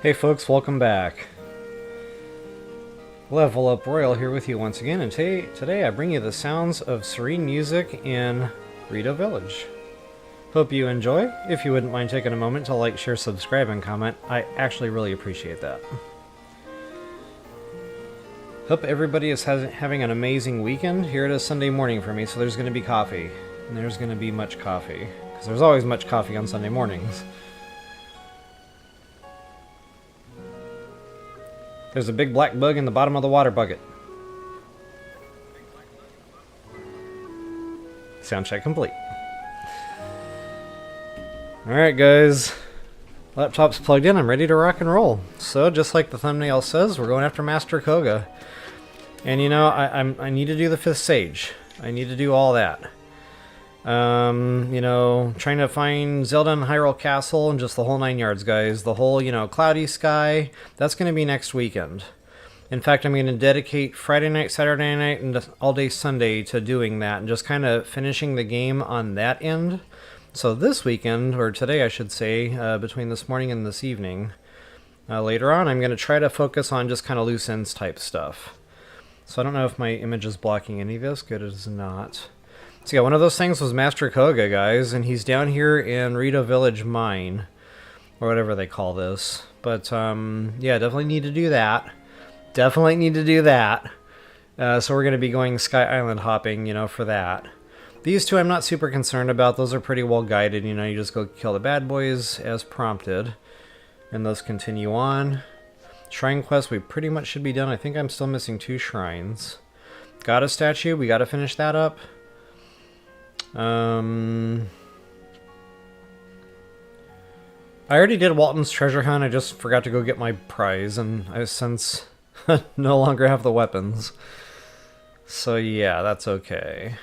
Hey folks, welcome back. Level Up Royal here with you once again, and today I bring you the sounds of serene music in Rito Village. Hope you enjoy. If you wouldn't mind taking a moment to like, share, subscribe, and comment, I actually really appreciate that. Hope everybody is having an amazing weekend. Here it is Sunday morning for me, so there's going to be coffee. And there's going to be much coffee, because there's always much coffee on Sunday mornings. There's a big black bug in the bottom of the water bucket. Sound check complete. Alright guys, laptop's plugged in, I'm ready to rock and roll. So just like the thumbnail says, we're going after Master Kohga. And you know, I need to do the 5th Sage. I need to do all that. You know, trying to find Zelda and Hyrule Castle and just the whole 9 yards, guys. The whole, you know, cloudy sky, that's going to be next weekend. In fact, I'm going to dedicate Friday night, Saturday night, and all day Sunday to doing that and just kind of finishing the game on that end. So this weekend, or today I should say, between this morning and this evening, later on, I'm going to try to focus on just kind of loose ends type stuff. So I don't know if my image is blocking any of this. Good, it is not. So yeah, one of those things was Master Kohga, guys, and he's down here in Rito Village Mine, or whatever they call this. But, yeah, definitely need to do that. Definitely need to do that. So we're going to be going Sky Island hopping, you know, for that. These two I'm not super concerned about. Those are pretty well guided. You know, you just go kill the bad boys as prompted. And those continue on. Shrine quest, we pretty much should be done. I think I'm still missing 2 shrines. Got a statue. We got to finish that up. I already did Walton's treasure hunt. I just forgot to go get my prize, and I since no longer have the weapons. So yeah, that's okay.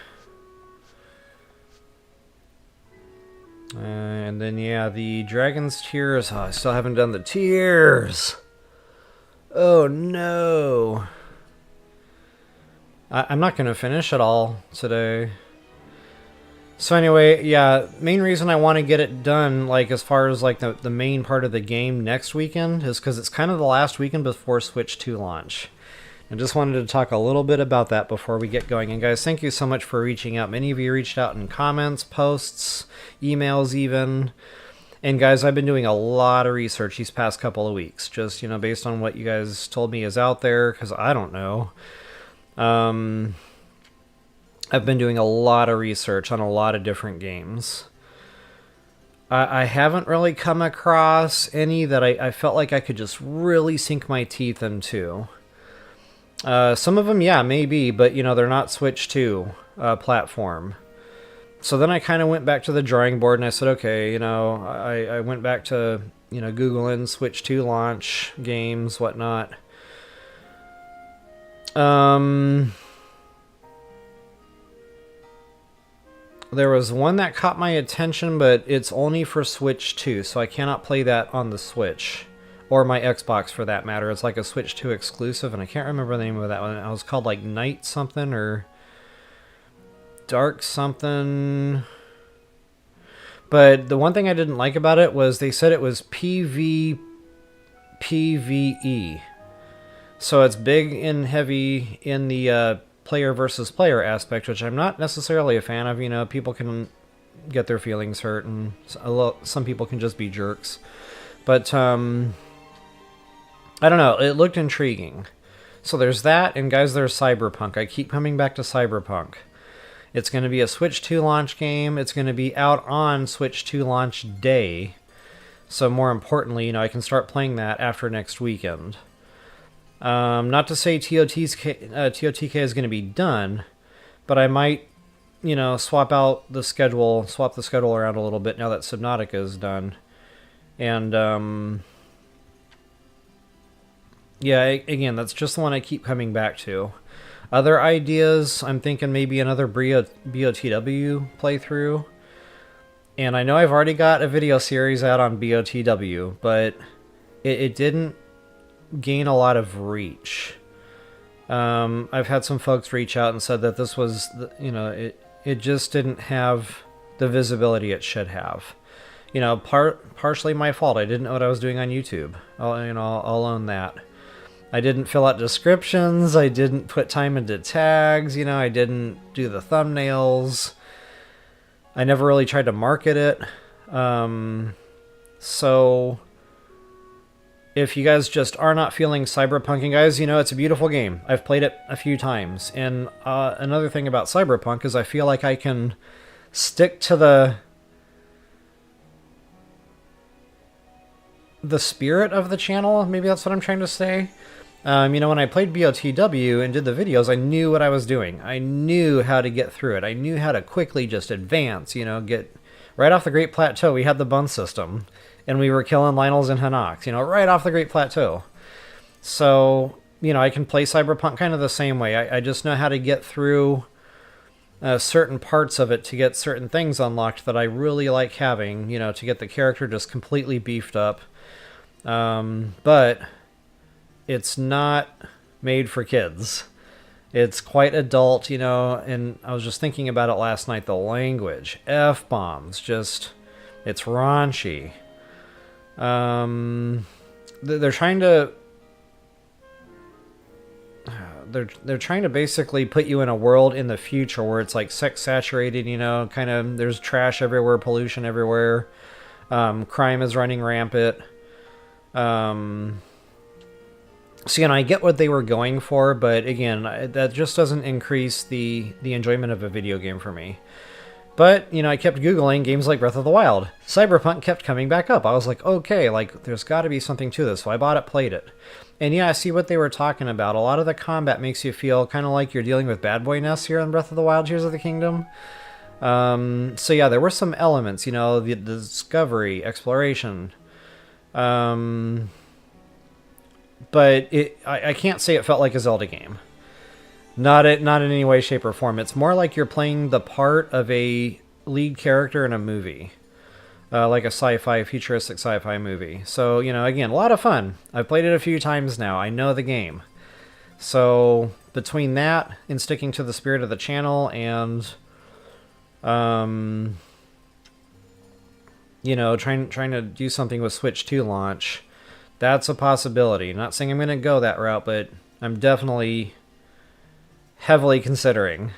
And then yeah, the Dragon's Tears. Oh, I still haven't done the tears. Oh no. I'm not going to finish it all today. So anyway, yeah, main reason I want to get it done, like, as far as, like, the main part of the game next weekend is because it's kind of the last weekend before Switch 2 launch. I just wanted to talk a little bit about that before we get going. And guys, thank you so much for reaching out. Many of you reached out in comments, posts, emails even. And guys, I've been doing a lot of research these past couple of weeks, just, you know, based on what you guys told me is out there, because I don't know. I've been doing a lot of research on a lot of different games. I haven't really come across any that I felt like I could just really sink my teeth into. Some of them, yeah, maybe, but, you know, they're not Switch 2 platform. So then I kind of went back to the drawing board and I said, okay, you know, I went back to, you know, Googling Switch 2 launch games, whatnot. There was one that caught my attention, but it's only for Switch 2, so I cannot play that on the Switch. Or my Xbox, for that matter. It's like a Switch 2 exclusive, and I can't remember the name of that one. It was called, like, Night something, or Dark something. But the one thing I didn't like about it was they said it was PvE. So it's big and heavy in the player versus player aspect, which I'm not necessarily a fan of. You know, people can get their feelings hurt, and some people can just be jerks. But I don't know, it looked intriguing. So there's that, and guys, there's Cyberpunk. I keep coming back to Cyberpunk. It's going to be a Switch 2 launch game. It's going to be out on Switch 2 launch day. So more importantly, you know, I can start playing that after next weekend. Not to say TOTK is going to be done, but I might, you know, swap the schedule around a little bit now that Subnautica is done. And, yeah, again, that's just the one I keep coming back to. Other ideas, I'm thinking maybe another BOTW playthrough. And I know I've already got a video series out on BOTW, but it didn't gain a lot of reach. I've had some folks reach out and said that this was, you know, it just didn't have the visibility it should have. You know, partially my fault. I didn't know what I was doing on YouTube. I'll own that. I didn't fill out descriptions. I didn't put time into tags. You know, I didn't do the thumbnails. I never really tried to market it. So if you guys just are not feeling cyberpunking, guys, you know, it's a beautiful game. I've played it a few times. And another thing about cyberpunk is I feel like I can stick to the spirit of the channel. Maybe that's what I'm trying to say. You know, when I played BOTW and did the videos, I knew what I was doing. I knew how to get through it. I knew how to quickly just advance, you know, get right off the Great Plateau. We had the bun system, and we were killing Lionels and Hinox, you know, right off the Great Plateau. So, you know, I can play Cyberpunk kind of the same way. I just know how to get through certain parts of it to get certain things unlocked that I really like having, you know, to get the character just completely beefed up. But it's not made for kids. It's quite adult, you know, and I was just thinking about it last night. The language, F-bombs, just, it's raunchy. They're trying to... They're trying to basically put you in a world in the future where it's like sex saturated, you know, kind of, there's trash everywhere, pollution everywhere, crime is running rampant. So, you know, I get what they were going for, but again, that just doesn't increase the enjoyment of a video game for me. But, you know, I kept Googling games like Breath of the Wild. Cyberpunk kept coming back up. I was like, okay, like, there's got to be something to this. So I bought it, played it. And yeah, I see what they were talking about. A lot of the combat makes you feel kind of like you're dealing with bad boy-ness here in Breath of the Wild, Tears of the Kingdom. So yeah, there were some elements, you know, the discovery, exploration. But I can't say it felt like a Zelda game. Not in any way, shape, or form. It's more like you're playing the part of a lead character in a movie. Like a sci-fi, futuristic sci-fi movie. So, you know, again, a lot of fun. I've played it a few times now. I know the game. So, between that and sticking to the spirit of the channel and, you know, trying to do something with Switch 2 launch, that's a possibility. Not saying I'm going to go that route, but I'm definitely heavily considering.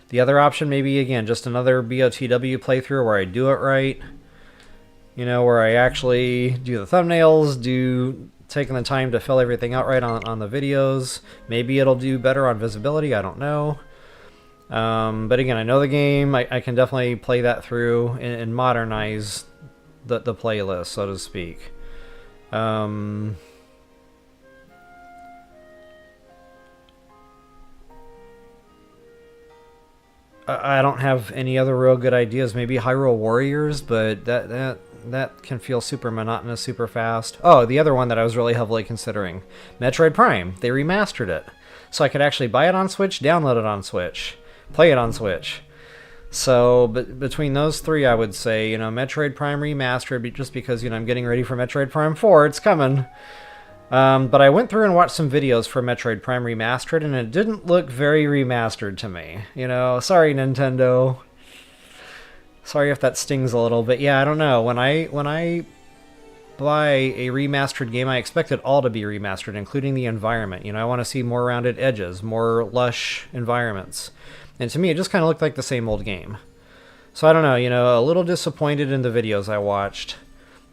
The other option may be, again, just another BOTW playthrough where I do it right. You know, where I actually do the thumbnails, taking the time to fill everything out right on the videos. Maybe it'll do better on visibility, I don't know. But again, I know the game. I can definitely play that through and modernize the playlist, so to speak. I don't have any other real good ideas. Maybe Hyrule Warriors, but that can feel super monotonous, super fast. Oh, the other one that I was really heavily considering, Metroid Prime. They remastered it, so I could actually buy it on Switch, download it on Switch, play it on Switch. So, but between those three, I would say, you know, Metroid Prime Remastered, just because, you know, I'm getting ready for Metroid Prime 4. It's coming. But I went through and watched some videos for Metroid Prime Remastered, and it didn't look very remastered to me. You know, sorry, Nintendo. Sorry if that stings a little, but yeah, I don't know. When I buy a remastered game, I expect it all to be remastered, including the environment. You know, I want to see more rounded edges, more lush environments. And to me, it just kind of looked like the same old game. So I don't know, you know, a little disappointed in the videos I watched.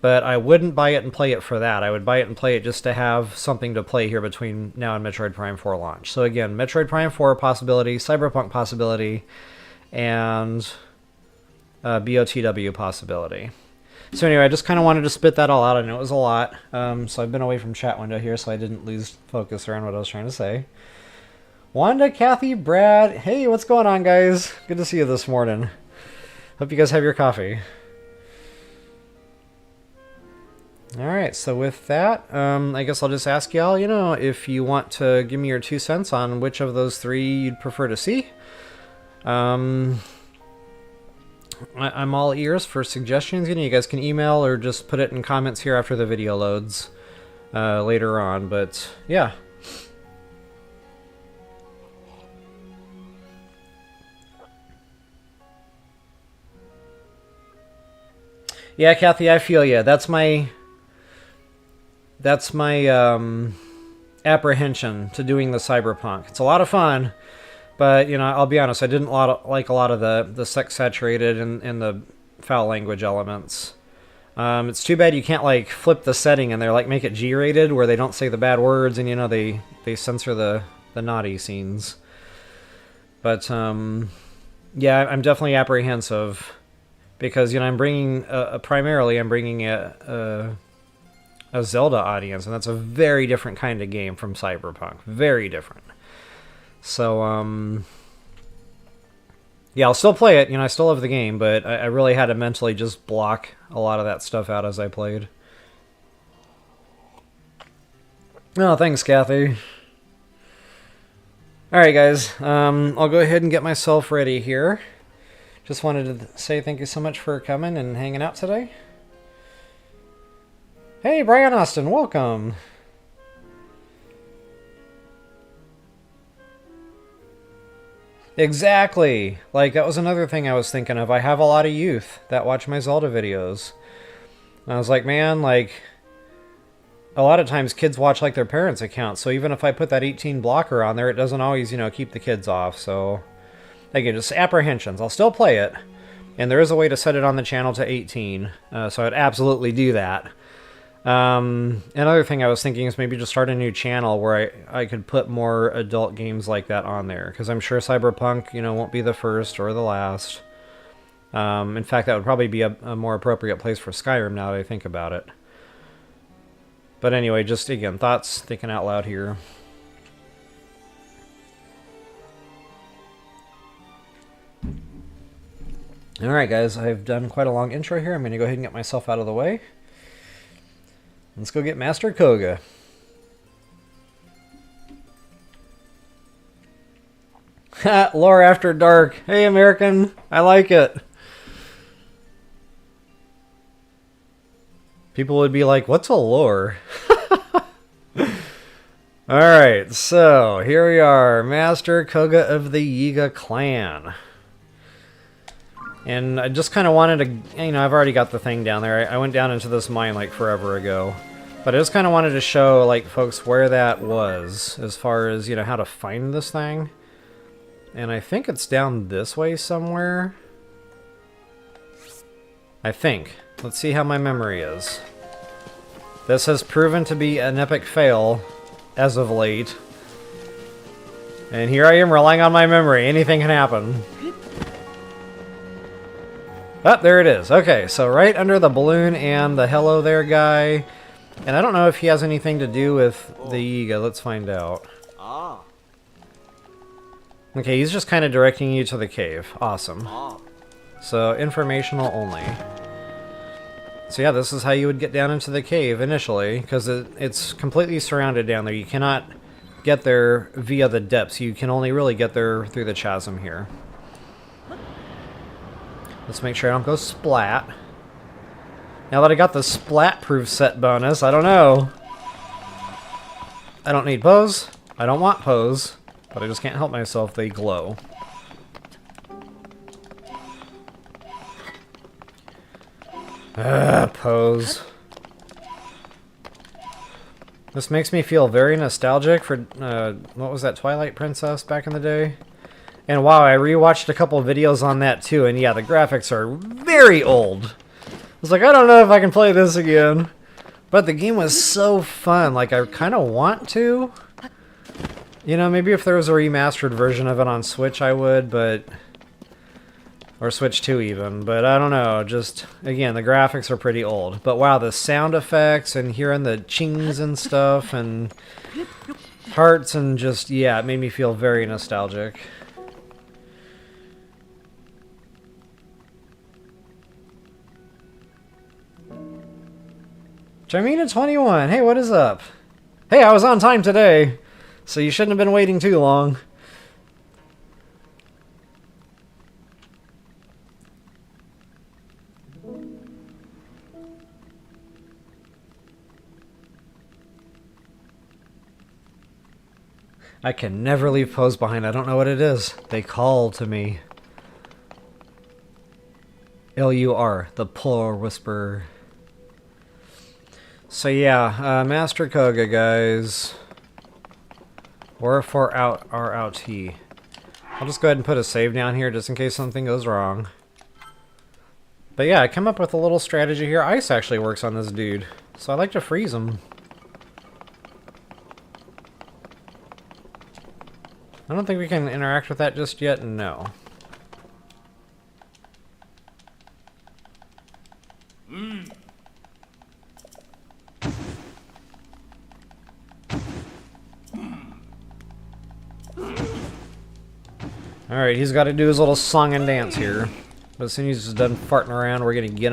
But I wouldn't buy it and play it for that. I would buy it and play it just to have something to play here between now and Metroid Prime 4 launch. So again, Metroid Prime 4 possibility, Cyberpunk possibility, and BOTW possibility. So anyway, I just kind of wanted to spit that all out. I know it was a lot. So I've been away from chat window here, so I didn't lose focus around what I was trying to say. Wanda, Kathy, Brad. Hey, what's going on, guys? Good to see you this morning. Hope you guys have your coffee. Alright, so with that, I guess I'll just ask y'all, you know, if you want to give me your 2 cents on which of those 3 you'd prefer to see. I'm all ears for suggestions. You know, you guys can email or just put it in comments here after the video loads later on, but yeah. Yeah, Kathy, I feel ya. That's my apprehension to doing the cyberpunk. It's a lot of fun, but you know, I'll be honest, I didn't like a lot of the sex saturated and the foul language elements. It's too bad you can't like flip the setting and they're like make it G-rated where they don't say the bad words and you know they censor the naughty scenes. But yeah, I'm definitely apprehensive because you know I'm bringing primarily I'm bringing a Zelda audience, and that's a very different kind of game from Cyberpunk. Very different. So yeah, I'll still play it. You know, I still love the game, but I really had to mentally just block a lot of that stuff out as I played. Oh, thanks, Kathy. Alright, guys. I'll go ahead and get myself ready here. Just wanted to say thank you so much for coming and hanging out today. Hey, Brian Austin, welcome. Exactly. Like, that was another thing I was thinking of. I have a lot of youth that watch my Zelda videos. And I was like, man, like, a lot of times kids watch, like, their parents' accounts. So even if I put that 18 blocker on there, it doesn't always, you know, keep the kids off. So, again, just apprehensions. I'll still play it. And there is a way to set it on the channel to 18. So I'd absolutely do that. Another thing I was thinking is maybe just start a new channel where I could put more adult games like that on there. Because I'm sure Cyberpunk, you know, won't be the first or the last. In fact, that would probably be a more appropriate place for Skyrim now that I think about it. But anyway, just, again, thoughts, thinking out loud here. Alright, guys, I've done quite a long intro here. I'm going to go ahead and get myself out of the way. Let's go get Master Kohga. Lore After Dark. Hey, American. I like it. People would be like, what's a lore? Alright, so here we are. Master Kohga of the Yiga clan. And I just kind of wanted to, you know, I've already got the thing down there. I went down into this mine like forever ago. But I just kind of wanted to show, like, folks where that was as far as, you know, how to find this thing. And I think it's down this way somewhere. I think. Let's see how my memory is. This has proven to be an epic fail as of late. And here I am relying on my memory. Anything can happen. Oh, there it is. Okay, so right under the balloon and the hello there guy. And I don't know if he has anything to do with the Yiga. Let's find out. Okay, he's just kind of directing you to the cave. Awesome. So, informational only. So yeah, this is how you would get down into the cave initially, because it's completely surrounded down there. You cannot get there via the depths. You can only really get there through the chasm here. Let's make sure I don't go splat. Now that I got the splat-proof set bonus, I don't know. I don't need pose. I don't want pose. But I just can't help myself, they glow. Pose. This makes me feel very nostalgic for, what was that, Twilight Princess back in the day? And wow, I rewatched a couple videos on that too, and yeah, the graphics are very old. I was like, I don't know if I can play this again. But the game was so fun, like I kind of want to. You know, maybe if there was a remastered version of it on Switch I would, but... Or Switch 2 even, but I don't know, just, again, the graphics are pretty old. But wow, the sound effects and hearing the chings and stuff and hearts and just, yeah, it made me feel very nostalgic. Charmina 21, hey, what is up? Hey, I was on time today, so you shouldn't have been waiting too long. I can never leave pose behind. I don't know what it is. They call to me. L-U-R, the Polar Whisperer. So yeah, Master Kohga, guys. Wherefore are out he. I'll just go ahead and put a save down here just in case something goes wrong. But yeah, I come up with a little strategy here. Ice actually works on this dude, so I like to freeze him. I don't think we can interact with that just yet, no. Alright, he's got to do his little song and dance here. But as soon as he's done farting around, we're going to get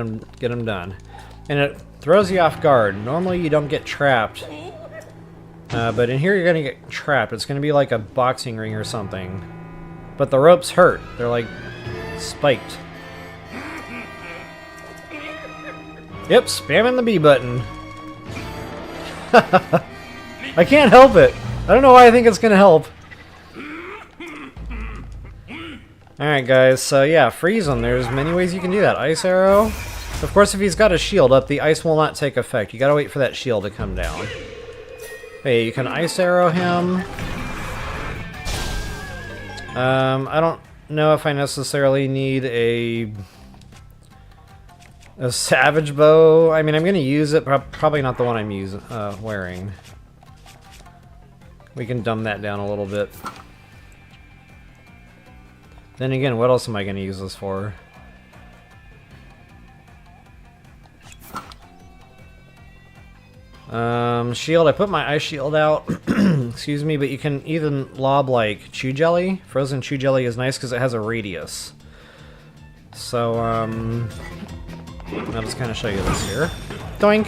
him done. And it throws you off guard. Normally you don't get trapped. But in here you're going to get trapped. It's going to be like a boxing ring or something. But the ropes hurt. They're like spiked. Yep, spamming the B button. I can't help it. I don't know why I think it's going to help. Alright guys, so yeah, freeze him. There's many ways you can do that. Ice arrow. Of course, if he's got a shield up, the ice will not take effect. You gotta wait for that shield to come down. Hey, you can ice arrow him. I don't know if I necessarily need a savage bow. I mean, I'm gonna use it, but probably not the one I'm wearing. We can dumb that down a little bit. Then again, what else am I going to use this for? Shield. I put my ice shield out. Excuse me, but you can even lob like chew jelly. Frozen chew jelly is nice because it has a radius. So, I'll just kind of show you this here. Doink!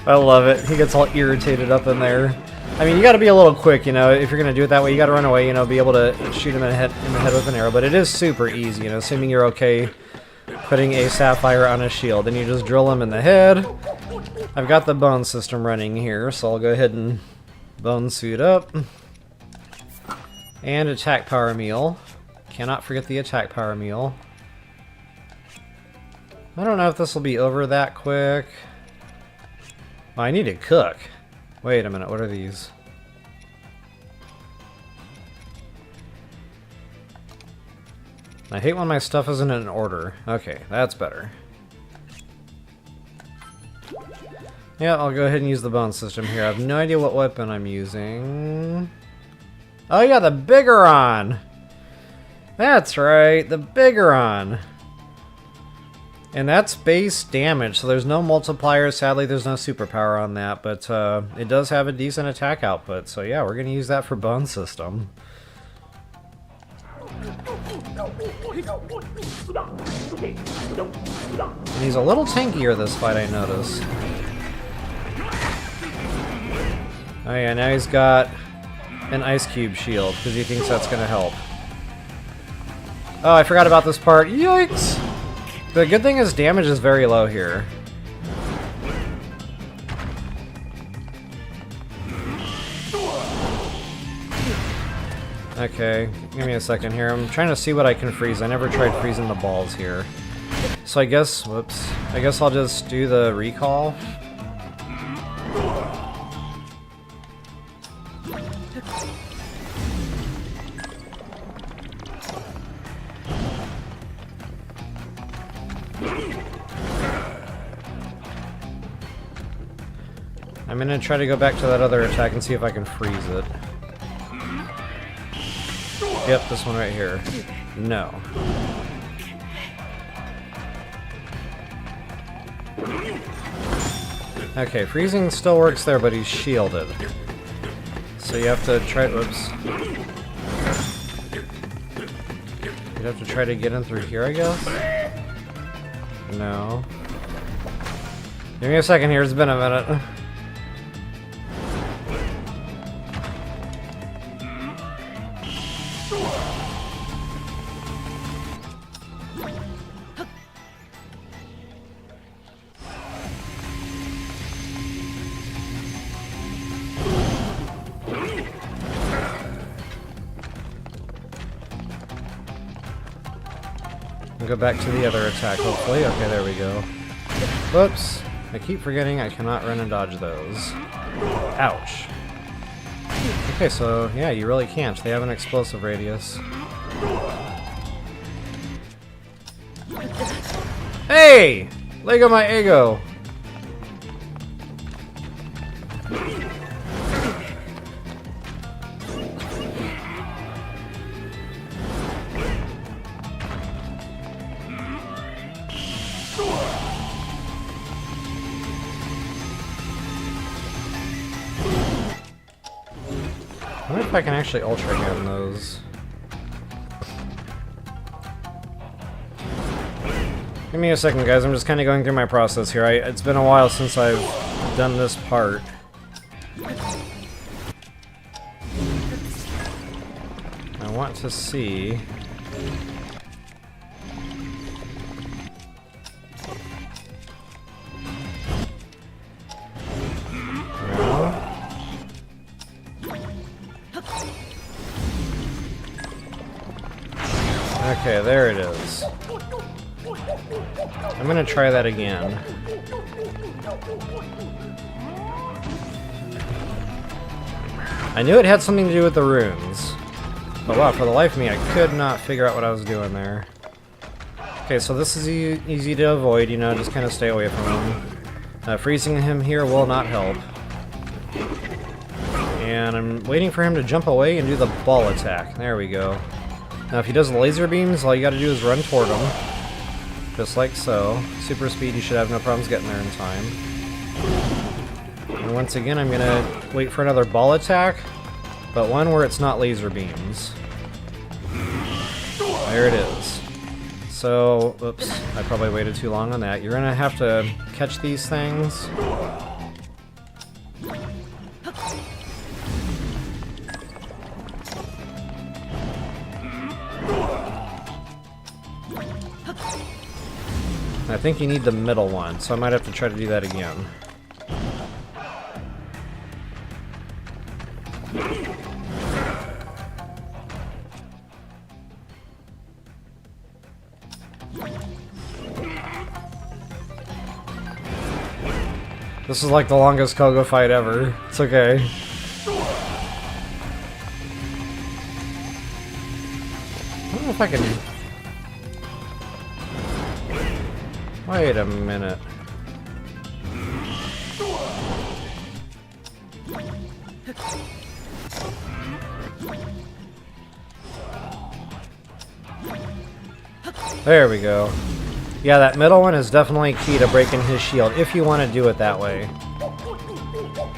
I love it. He gets all irritated up in there. I mean, you got to be a little quick, you know. If you're going to do it that way, you got to run away, you know, be able to shoot him in the head with an arrow. But it is super easy, you know, assuming you're okay putting a sapphire on a shield. Then you just drill him in the head. I've got the bone system running here, so I'll go ahead and bone suit up. And attack power meal. Cannot forget the attack power meal. I don't know if this will be over that quick. Oh, I need to cook. Wait a minute, what are these? I hate when my stuff isn't in order. Okay, that's better. Yeah, I'll go ahead and use the bone system here. I have no idea what weapon I'm using. Oh yeah, the Bigoron! That's right, the Bigoron! And that's base damage, so there's no multiplier. Sadly, there's no superpower on that, but it does have a decent attack output. So yeah, we're going to use that for bone system. And he's a little tankier this fight, I notice. Oh yeah, now he's got an ice cube shield, because he thinks that's going to help. Oh, I forgot about this part. Yikes! The good thing is damage is very low here. Okay, give me a second here. I'm trying to see what I can freeze. I never tried freezing the balls here. So I guess, whoops. I guess I'll just do the recall. I'm gonna try to go back to that other attack and see if I can freeze it. Yep, this one right here. No. Okay, freezing still works there, but he's shielded. So you have to try. Whoops. You'd have to try to get in through here, I guess? No. Give me a second here, it's been a minute. I'll go back to the other attack, hopefully. Okay, there we go. Whoops. I keep forgetting I cannot run and dodge those. Ouch. Okay, so yeah, you really can't. They have an explosive radius. Hey! Lego my ego! I wonder if I can actually ultra gun those. Give me a second, guys. I'm just kind of going through my process here. It's been a while since I've done this part. I want to see... Okay, there it is. I'm gonna try that again. I knew it had something to do with the runes. But wow, for the life of me, I could not figure out what I was doing there. Okay, so this is easy to avoid, you know, just kind of stay away from him. Freezing him here will not help. And I'm waiting for him to jump away and do the ball attack. There we go. Now if he does laser beams, all you gotta do is run toward him. Just like so. Super speed, you should have no problems getting there in time. And once again, I'm gonna wait for another ball attack, but one where it's not laser beams. There it is. So, oops, I probably waited too long on that. You're gonna have to catch these things. I think you need the middle one, so I might have to try to do that again. This is like the longest Kohga fight ever. It's okay. I don't know if I can... Wait a minute. There we go. Yeah, that middle one is definitely key to breaking his shield, if you want to do it that way.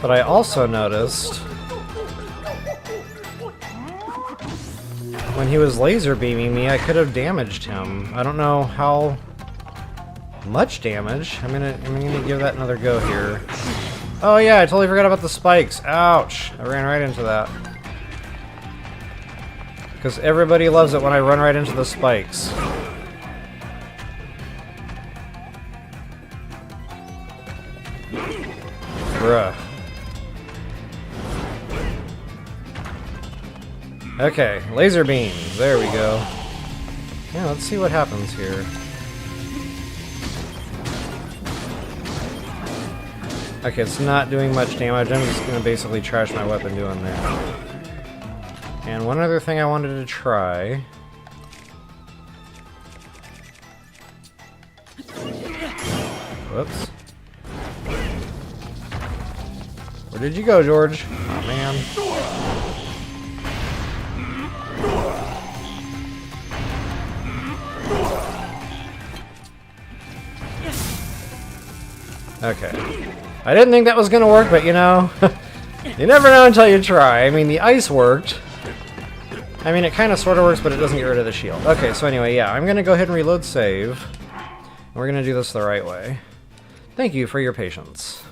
But I also noticed... when he was laser beaming me, I could have damaged him. I don't know how... much damage. I'm gonna give that another go here. Oh yeah, I totally forgot about the spikes. Ouch! I ran right into that. Because everybody loves it when I run right into the spikes. Bruh. Okay, laser beams. There we go. Yeah, let's see what happens here. Okay, it's not doing much damage. I'm just gonna basically trash my weapon doing that. And one other thing I wanted to try. Whoops. Where did you go, George? Oh, man. Okay. I didn't think that was gonna work, but you know, you never know until you try. I mean, the ice worked. I mean, it kind of sort of works, but it doesn't get rid of the shield. Okay, so anyway, yeah, I'm gonna go ahead and reload save. And we're gonna do this the right way. Thank you for your patience.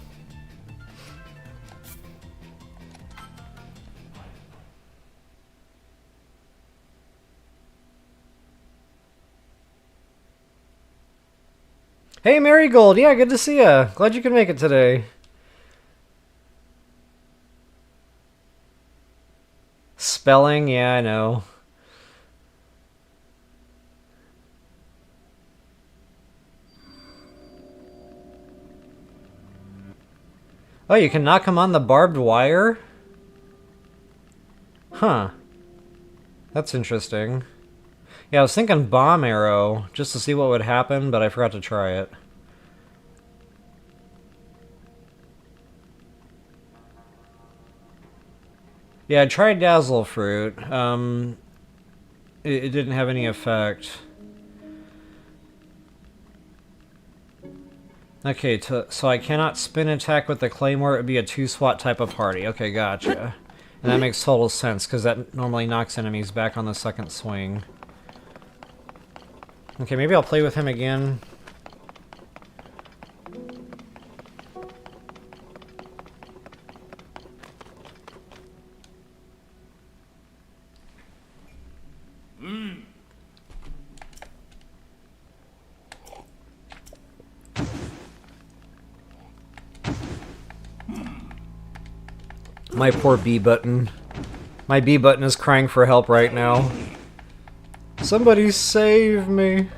Hey, Marigold! Yeah, good to see ya. Glad you could make it today. Spelling? Yeah, I know. Oh, you can knock him on the barbed wire? Huh. That's interesting. Yeah, I was thinking bomb arrow, just to see what would happen, but I forgot to try it. Yeah, I tried Dazzle Fruit. It didn't have any effect. Okay, so I cannot spin attack with the Claymore. It would be a 2-SWAT type of party. Okay, gotcha. And that makes total sense, because that normally knocks enemies back on the second swing. Okay, maybe I'll play with him again. My poor B button. My B button is crying for help right now. Somebody save me.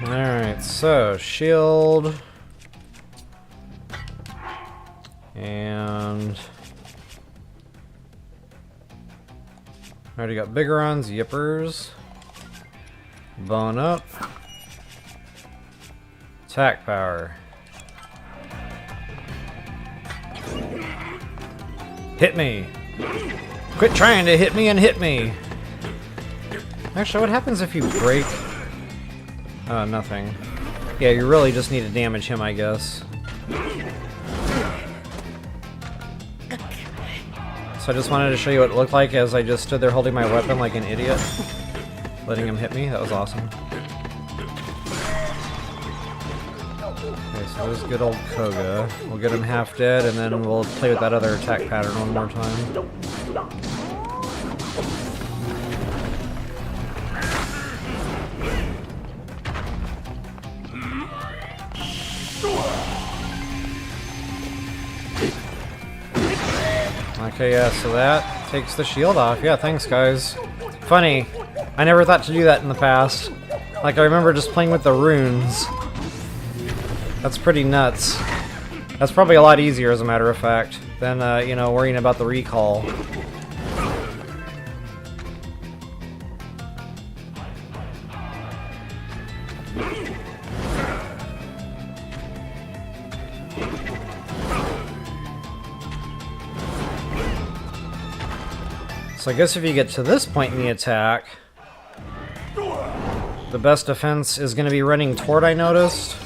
Alright, so shield. And already got Biggerons, Yippers. Bone up. Attack power. Hit me! Quit trying to hit me and hit me! Actually, what happens if you break? Nothing. Yeah, you really just need to damage him, I guess. So I just wanted to show you what it looked like as I just stood there holding my weapon like an idiot. Letting him hit me. That was awesome. Okay, so there's good old Kohga. We'll get him half dead, and then we'll play with that other attack pattern one more time. Okay, yeah, so that takes the shield off. Yeah, thanks, guys. Funny, I never thought to do that in the past. Like, I remember just playing with the runes. That's pretty nuts. That's probably a lot easier, as a matter of fact, than, you know, worrying about the recall. So I guess if you get to this point in the attack, the best defense is going to be running toward, I noticed.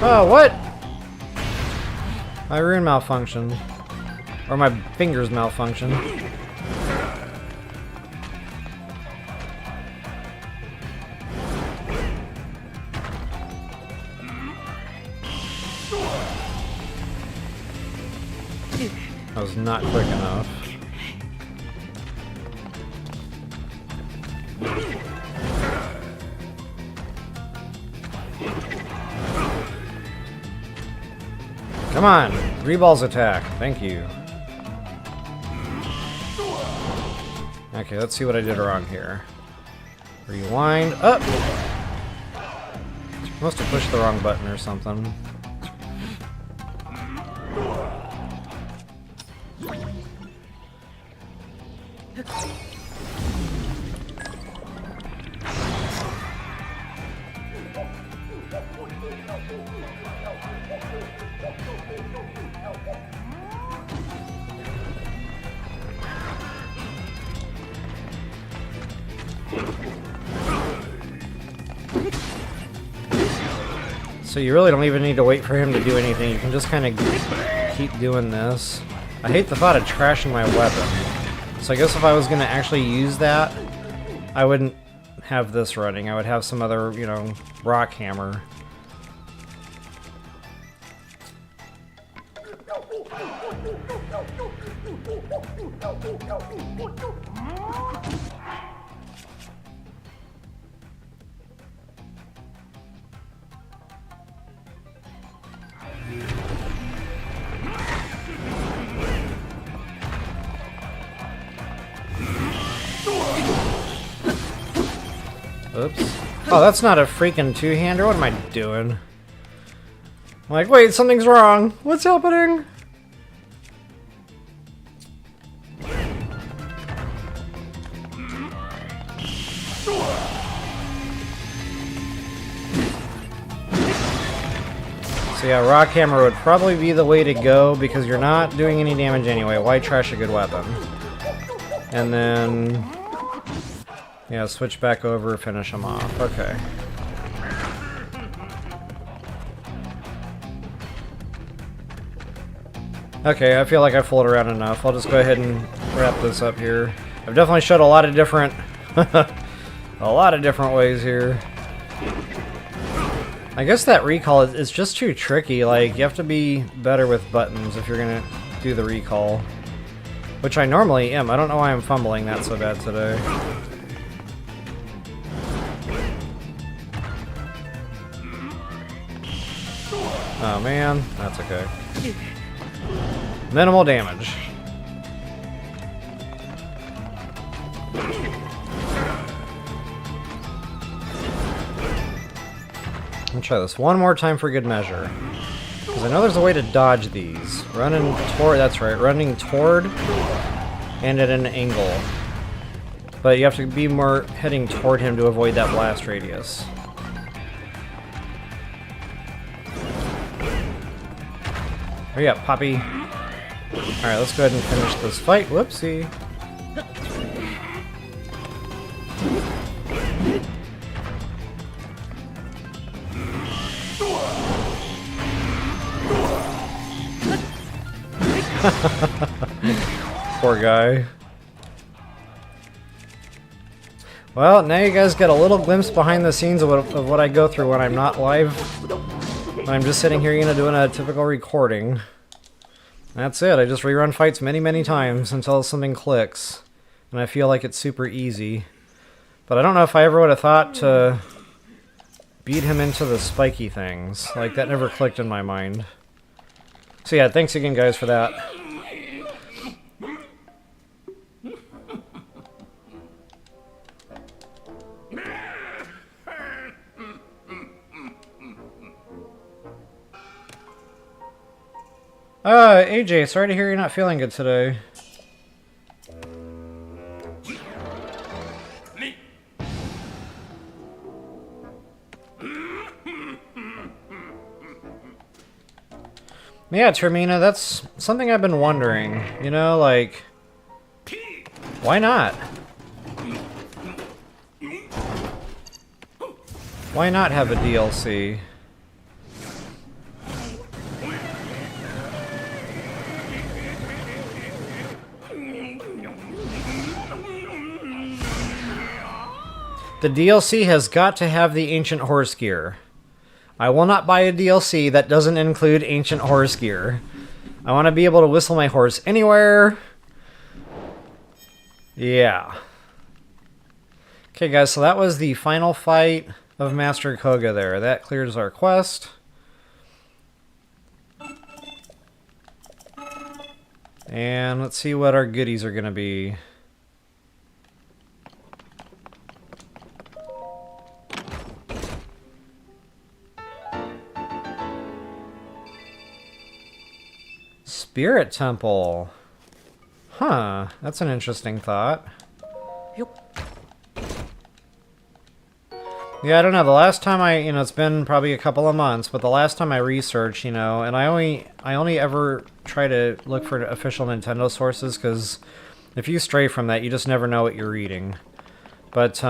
Oh, what? My rune malfunctioned. Or my fingers malfunctioned. That was not quick enough. Come on! 3 balls attack. Thank you. Okay, let's see what I did wrong here. Rewind. Up! Must have pushed the wrong button or something. So you really don't even need to wait for him to do anything. You can just kind of keep doing this. I hate the thought of trashing my weapon. So I guess if I was going to actually use that, I wouldn't have this running. I would have some other, you know, rock hammer. Oops. Oh, that's not a freaking two-hander. What am I doing? I'm like, wait, something's wrong. What's happening? So yeah, rock hammer would probably be the way to go because you're not doing any damage anyway. Why trash a good weapon? And then... yeah, switch back over, finish him off. Okay. Okay, I feel like I fooled around enough. I'll just go ahead and wrap this up here. I've definitely showed a lot of different... a lot of different ways here. I guess that recall is just too tricky. Like, you have to be better with buttons if you're gonna do the recall. Which I normally am. I don't know why I'm fumbling that so bad today. Oh man, that's okay. Minimal damage. I'll try this one more time for good measure. Because I know there's a way to dodge these. Running toward, that's right, running toward and at an angle. But you have to be more heading toward him to avoid that blast radius. Hurry up, Poppy. Alright, let's go ahead and finish this fight. Whoopsie. Poor guy. Well, now you guys get a little glimpse behind the scenes of what I go through when I'm not live. I'm just sitting here, you know, doing a typical recording. That's it. I just rerun fights many, many times until something clicks. And I feel like it's super easy. But I don't know if I ever would have thought to beat him into the spiky things. Like, that never clicked in my mind. So yeah, thanks again, guys, for that. AJ, sorry to hear you're not feeling good today. Yeah, Termina, that's something I've been wondering. You know, like, why not? Why not have a DLC? The DLC has got to have the Ancient Horse gear. I will not buy a DLC that doesn't include Ancient Horse gear. I want to be able to whistle my horse anywhere. Yeah. Okay, guys, so that was the final fight of Master Kohga there. That clears our quest. And let's see what our goodies are going to be. Spirit Temple. Huh, that's an interesting thought. Yep. Yeah, I don't know. The last time it's been probably a couple of months, but the last time I researched, and I only ever try to look for official Nintendo sources, because if you stray from that, you just never know what you're reading. But,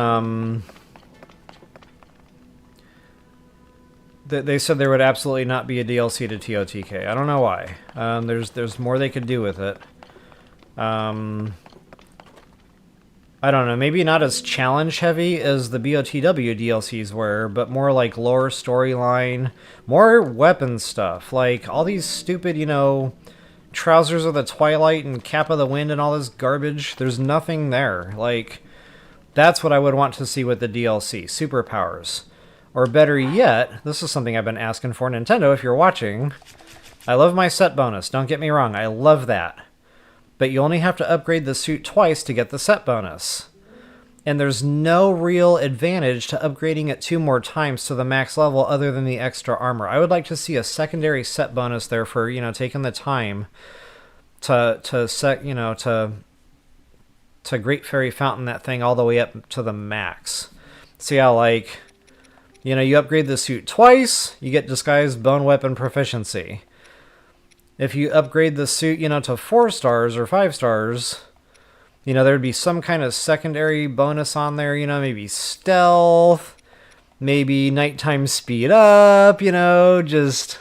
They said there would absolutely not be a DLC to TOTK. I don't know why. There's more they could do with it. I don't know, maybe not as challenge heavy as the BOTW DLCs were, but more like lore, storyline, more weapon stuff. Like all these stupid, you know, Trousers of the Twilight and Cap of the Wind and all this garbage. There's nothing there. Like, that's what I would want to see with the DLC. Superpowers. Or better yet, this is something I've been asking for, Nintendo, if you're watching. I love my set bonus, don't get me wrong, I love that. But you only have to upgrade the suit twice to get the set bonus. And there's no real advantage to upgrading it 2 more times to the max level other than the extra armor. I would like to see a secondary set bonus there for, you know, taking the time to Great Fairy Fountain that thing all the way up to the max. See how, like, you know, you upgrade the suit twice, you get disguised bone weapon proficiency. If you upgrade the suit, you know, to 4 stars or 5 stars, you know, there'd be some kind of secondary bonus on there, you know, maybe stealth, maybe nighttime speed up, you know, just...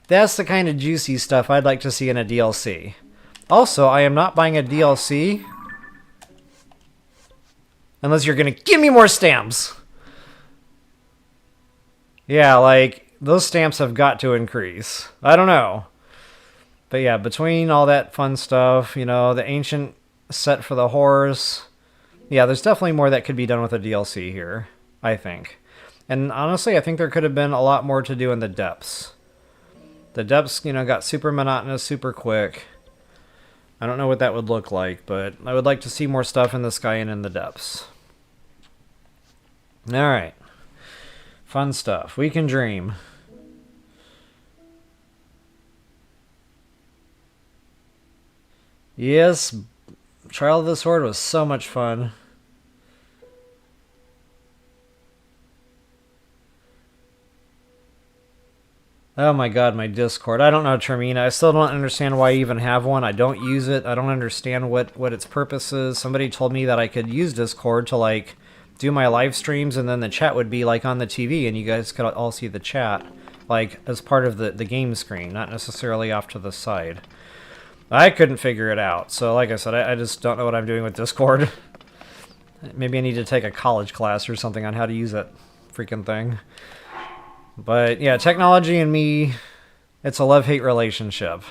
That's the kind of juicy stuff I'd like to see in a DLC. Also, I am not buying a DLC unless you're going to give me more stamps. Yeah, like, those stamps have got to increase. I don't know. But yeah, between all that fun stuff, you know, the ancient set for the horse, yeah, there's definitely more that could be done with a DLC here, I think. And honestly, I think there could have been a lot more to do in the depths. The depths, you know, got super monotonous, super quick. I don't know what that would look like, but I would like to see more stuff in the sky and in the depths. Alright. Fun stuff. We can dream. Yes, Trial of the Sword was so much fun. Oh my god, my Discord. I don't know, Termina. I still don't understand why I even have one. I don't use it. I don't understand what its purpose is. Somebody told me that I could use Discord to, like, do my live streams and then the chat would be, like, on the TV and you guys could all see the chat, like, as part of the game screen, not necessarily off to the side. I couldn't figure it out, so like I said, I just don't know what I'm doing with Discord. Maybe I need to take a college class or something on how to use that freaking thing. But yeah, technology and me, it's a love-hate relationship.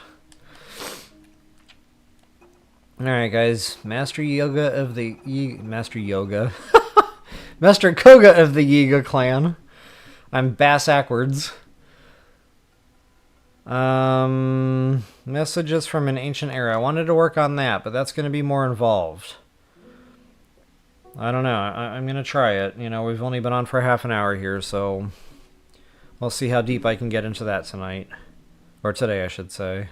Alright guys, Master Yoga of the... Master Yoga. Master Kohga of the Yiga clan. I'm bass-ackwards. Messages from an ancient era. I wanted to work on that, but that's going to be more involved. I don't know. I'm going to try it. You know, we've only been on for half an hour here, so we'll see how deep I can get into that tonight. Or today, I should say.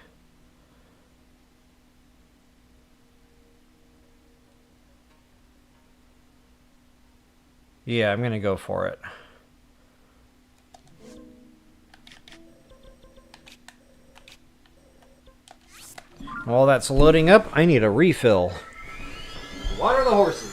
Yeah, I'm going to go for it. While that's loading up, I need a refill. Water the horses.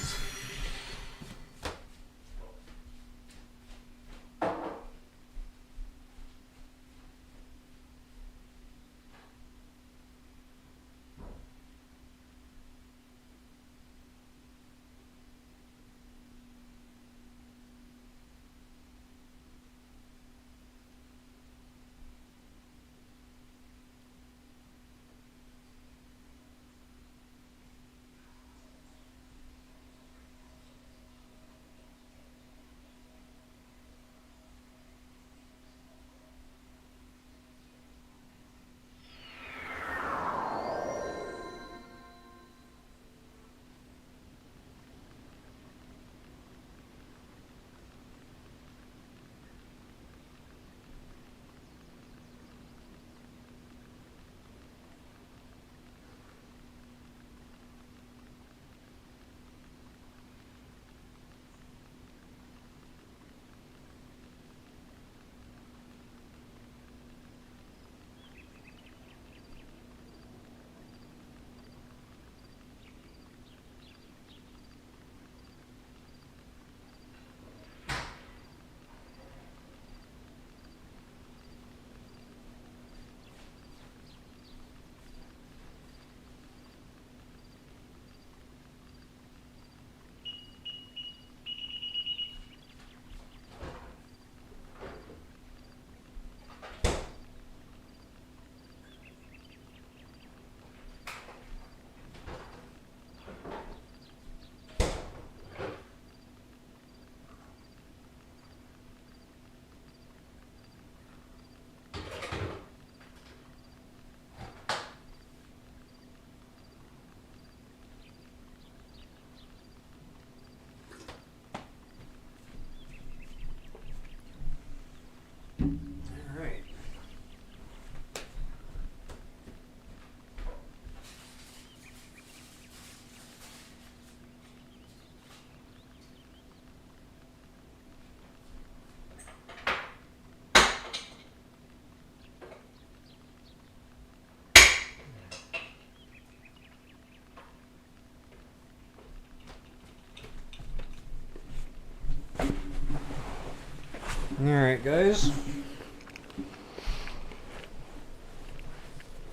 Alright, guys.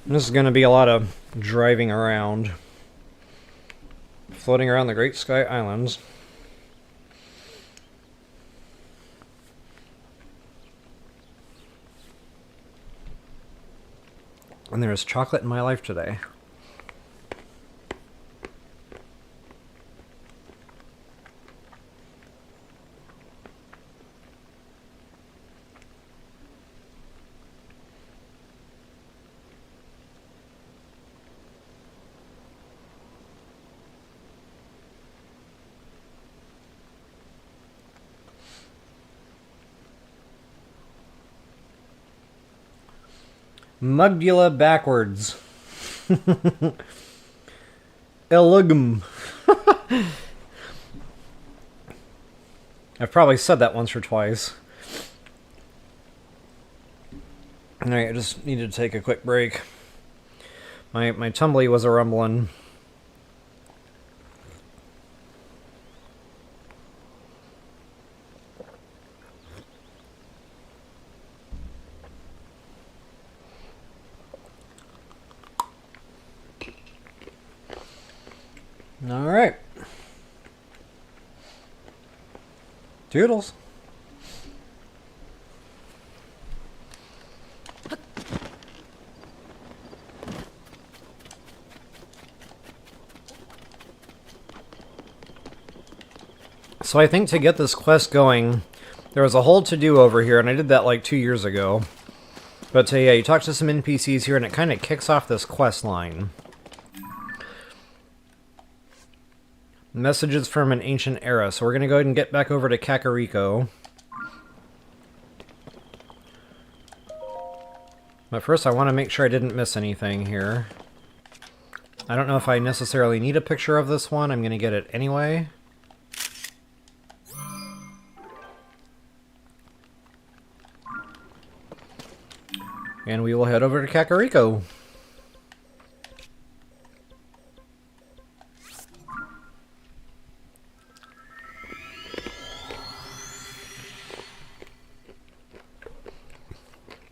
This is going to be a lot of driving around. Floating around the Great Sky Islands. And there is chocolate in my life today. Mugdula backwards. Elegum. I've probably said that once or twice. Alright, I just needed to take a quick break. My tumbly was a rumbling. Alright. Toodles. So I think to get this quest going, there was a whole to-do over here, and I did that like 2 years ago. But yeah, you talk to some NPCs here, and it kind of kicks off this quest line. Messages from an ancient era. So we're going to go ahead and get back over to Kakariko. But first I want to make sure I didn't miss anything here. I don't know if I necessarily need a picture of this one. I'm going to get it anyway. And we will head over to Kakariko.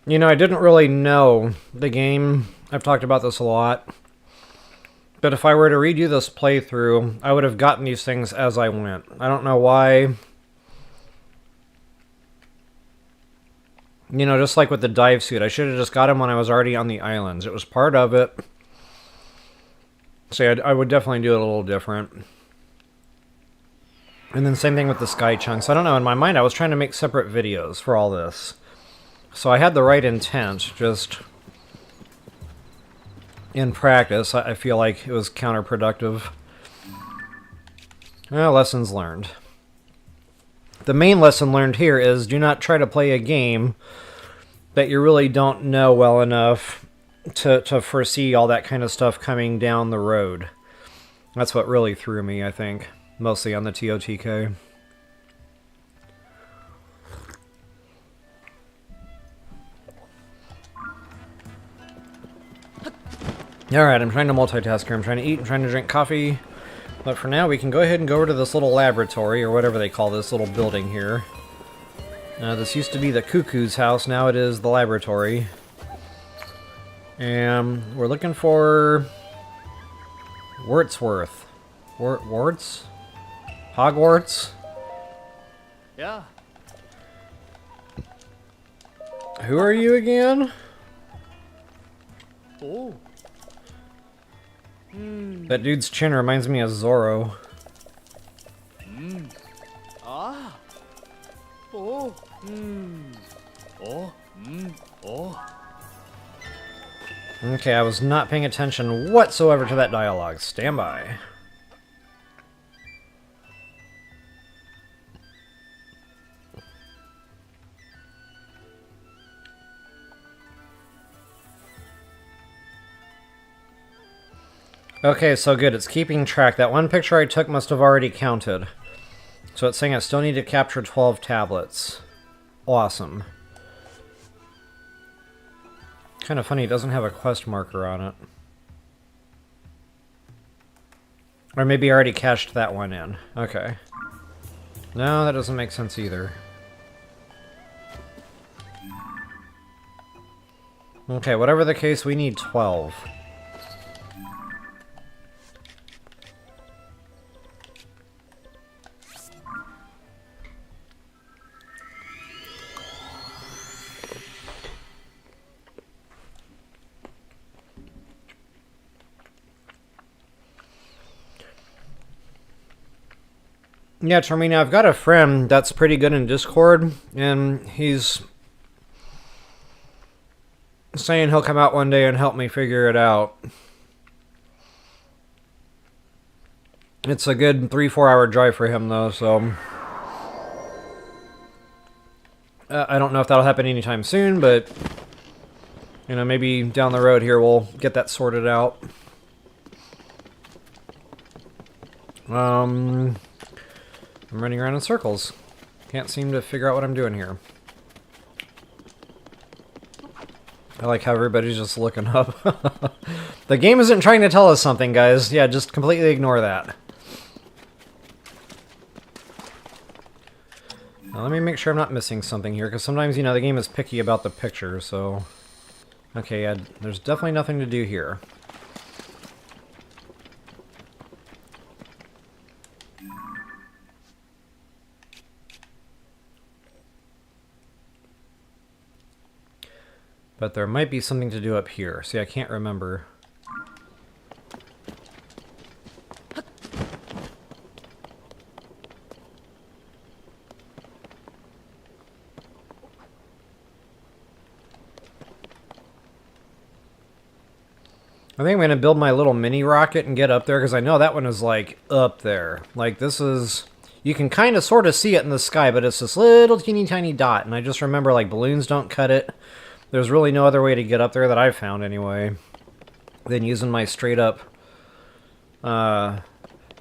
You know, I didn't really know the game. I've talked about this a lot. But if I were to redo this playthrough, I would have gotten these things as I went. I don't know why. You know, just like with the dive suit, I should have just got him when I was already on the islands. It was part of it. So yeah, I would definitely do it a little different. And then same thing with the sky chunks. I don't know, in my mind I was trying to make separate videos for all this. So I had the right intent, just in practice I feel like it was counterproductive. Well, lessons learned. The main lesson learned here is do not try to play a game that you really don't know well enough to foresee all that kind of stuff coming down the road. That's what really threw me, I think, mostly on the TOTK. Alright, I'm trying to multitask here. I'm trying to eat, I'm trying to drink coffee. But for now, we can go ahead and go over to this little laboratory, or whatever they call this little building here. This used to be the Cuckoo's house, now it is the laboratory. And we're looking for... Wordsworth. Warts? Hogwarts? Yeah. Who are you again? Oh. That dude's chin reminds me of Zorro. Ah. Oh. Oh. Oh. Okay, I was not paying attention whatsoever to that dialogue. Stand by. Okay, so good. It's keeping track. That one picture I took must have already counted. So it's saying I still need to capture 12 tablets. Awesome. Kind of funny, it doesn't have a quest marker on it. Or maybe I already cached that one in. Okay. No, that doesn't make sense either. Okay, whatever the case, we need 12. Yeah, Termina, I've got a friend that's pretty good in Discord, and he's saying he'll come out one day and help me figure it out. It's a good 3-4 hour drive for him, though, so... I don't know if that'll happen anytime soon, but... You know, maybe down the road here we'll get that sorted out. I'm running around in circles. Can't seem to figure out what I'm doing here. I like how everybody's just looking up. The game isn't trying to tell us something, guys. Yeah, just completely ignore that. Now, let me make sure I'm not missing something here, because sometimes, you know, the game is picky about the picture, so... Okay, yeah, there's definitely nothing to do here. But there might be something to do up here. See, I can't remember. I think I'm going to build my little mini rocket and get up there, because I know that one is, like, up there. Like, this is... You can kind of sort of see it in the sky, but it's this little teeny tiny dot, and I just remember, like, balloons don't cut it. There's really no other way to get up there that I've found, anyway, than using my straight-up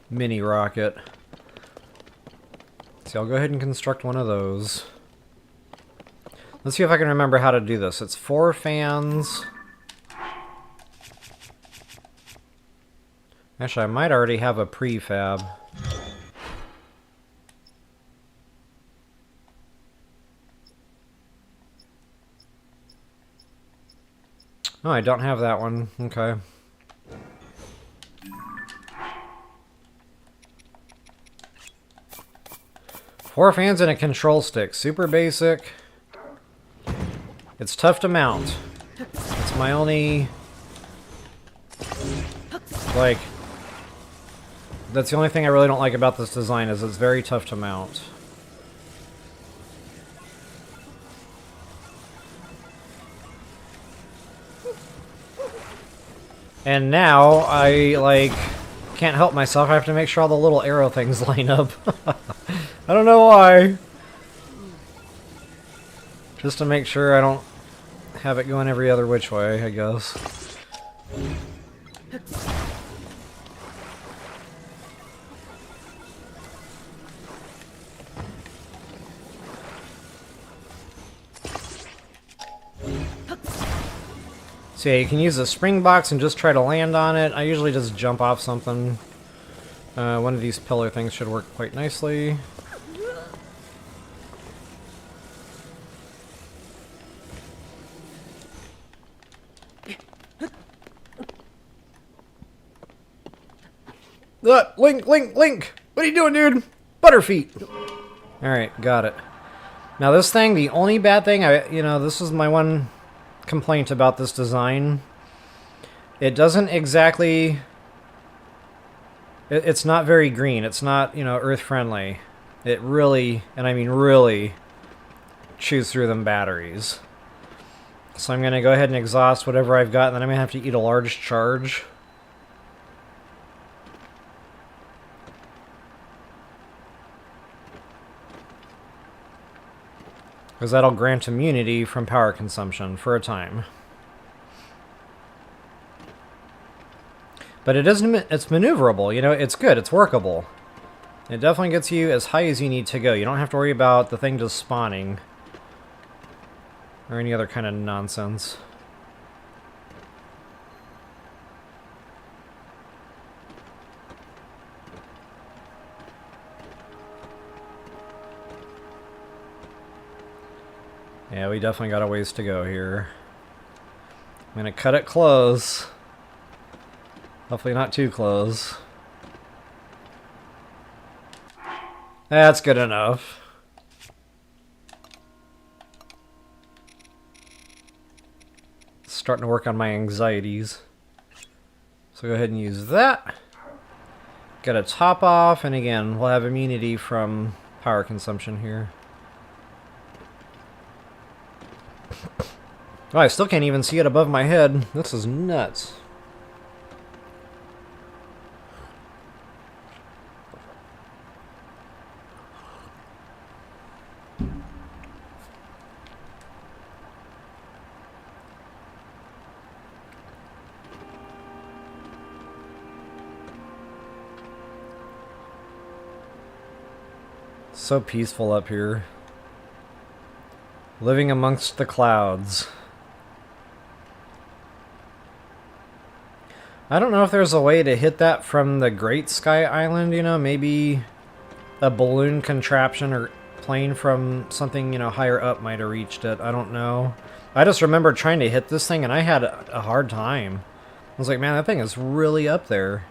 mini rocket. So I'll go ahead and construct one of those. Let's see if I can remember how to do this. It's 4 fans... Actually, I might already have a prefab. Oh, I don't have that one. Okay. Four fans and a control stick. Super basic. It's tough to mount. It's my only... Like... That's the only thing I really don't like about this design, is it's very tough to mount. And now, I, like, can't help myself. I have to make sure all the little arrow things line up. I don't know why. Just to make sure I don't have it going every other which way, I guess. So yeah, you can use the spring box and just try to land on it. I usually just jump off something. One of these pillar things should work quite nicely. Link! What are you doing, dude? Butterfeet! Alright, got it. Now this thing, the only bad thing, this is my one complaint about this design. It doesn't exactly... It's not very green. It's not, earth-friendly. It really, and I mean really, chews through them batteries. So I'm going to go ahead and exhaust whatever I've got, and then I'm going to have to eat a large charge. Because that'll grant immunity from power consumption for a time. But it's maneuverable, it's good, it's workable. It definitely gets you as high as you need to go. You don't have to worry about the thing just spawning. Or any other kind of nonsense. Yeah, we definitely got a ways to go here. gonna cut it close. Hopefully not too close. That's good enough. Starting to work on my anxieties. So go ahead and use that. Get a top off, and again, we'll have immunity from power consumption here. Oh, I still can't even see it above my head. This is nuts. So peaceful up here. Living amongst the clouds. I don't know if there's a way to hit that from the Great Sky Island, you know, maybe a balloon contraption or plane from something, you know, higher up might have reached it. I don't know. I just remember trying to hit this thing and I had a hard time. I was like, man, that thing is really up there.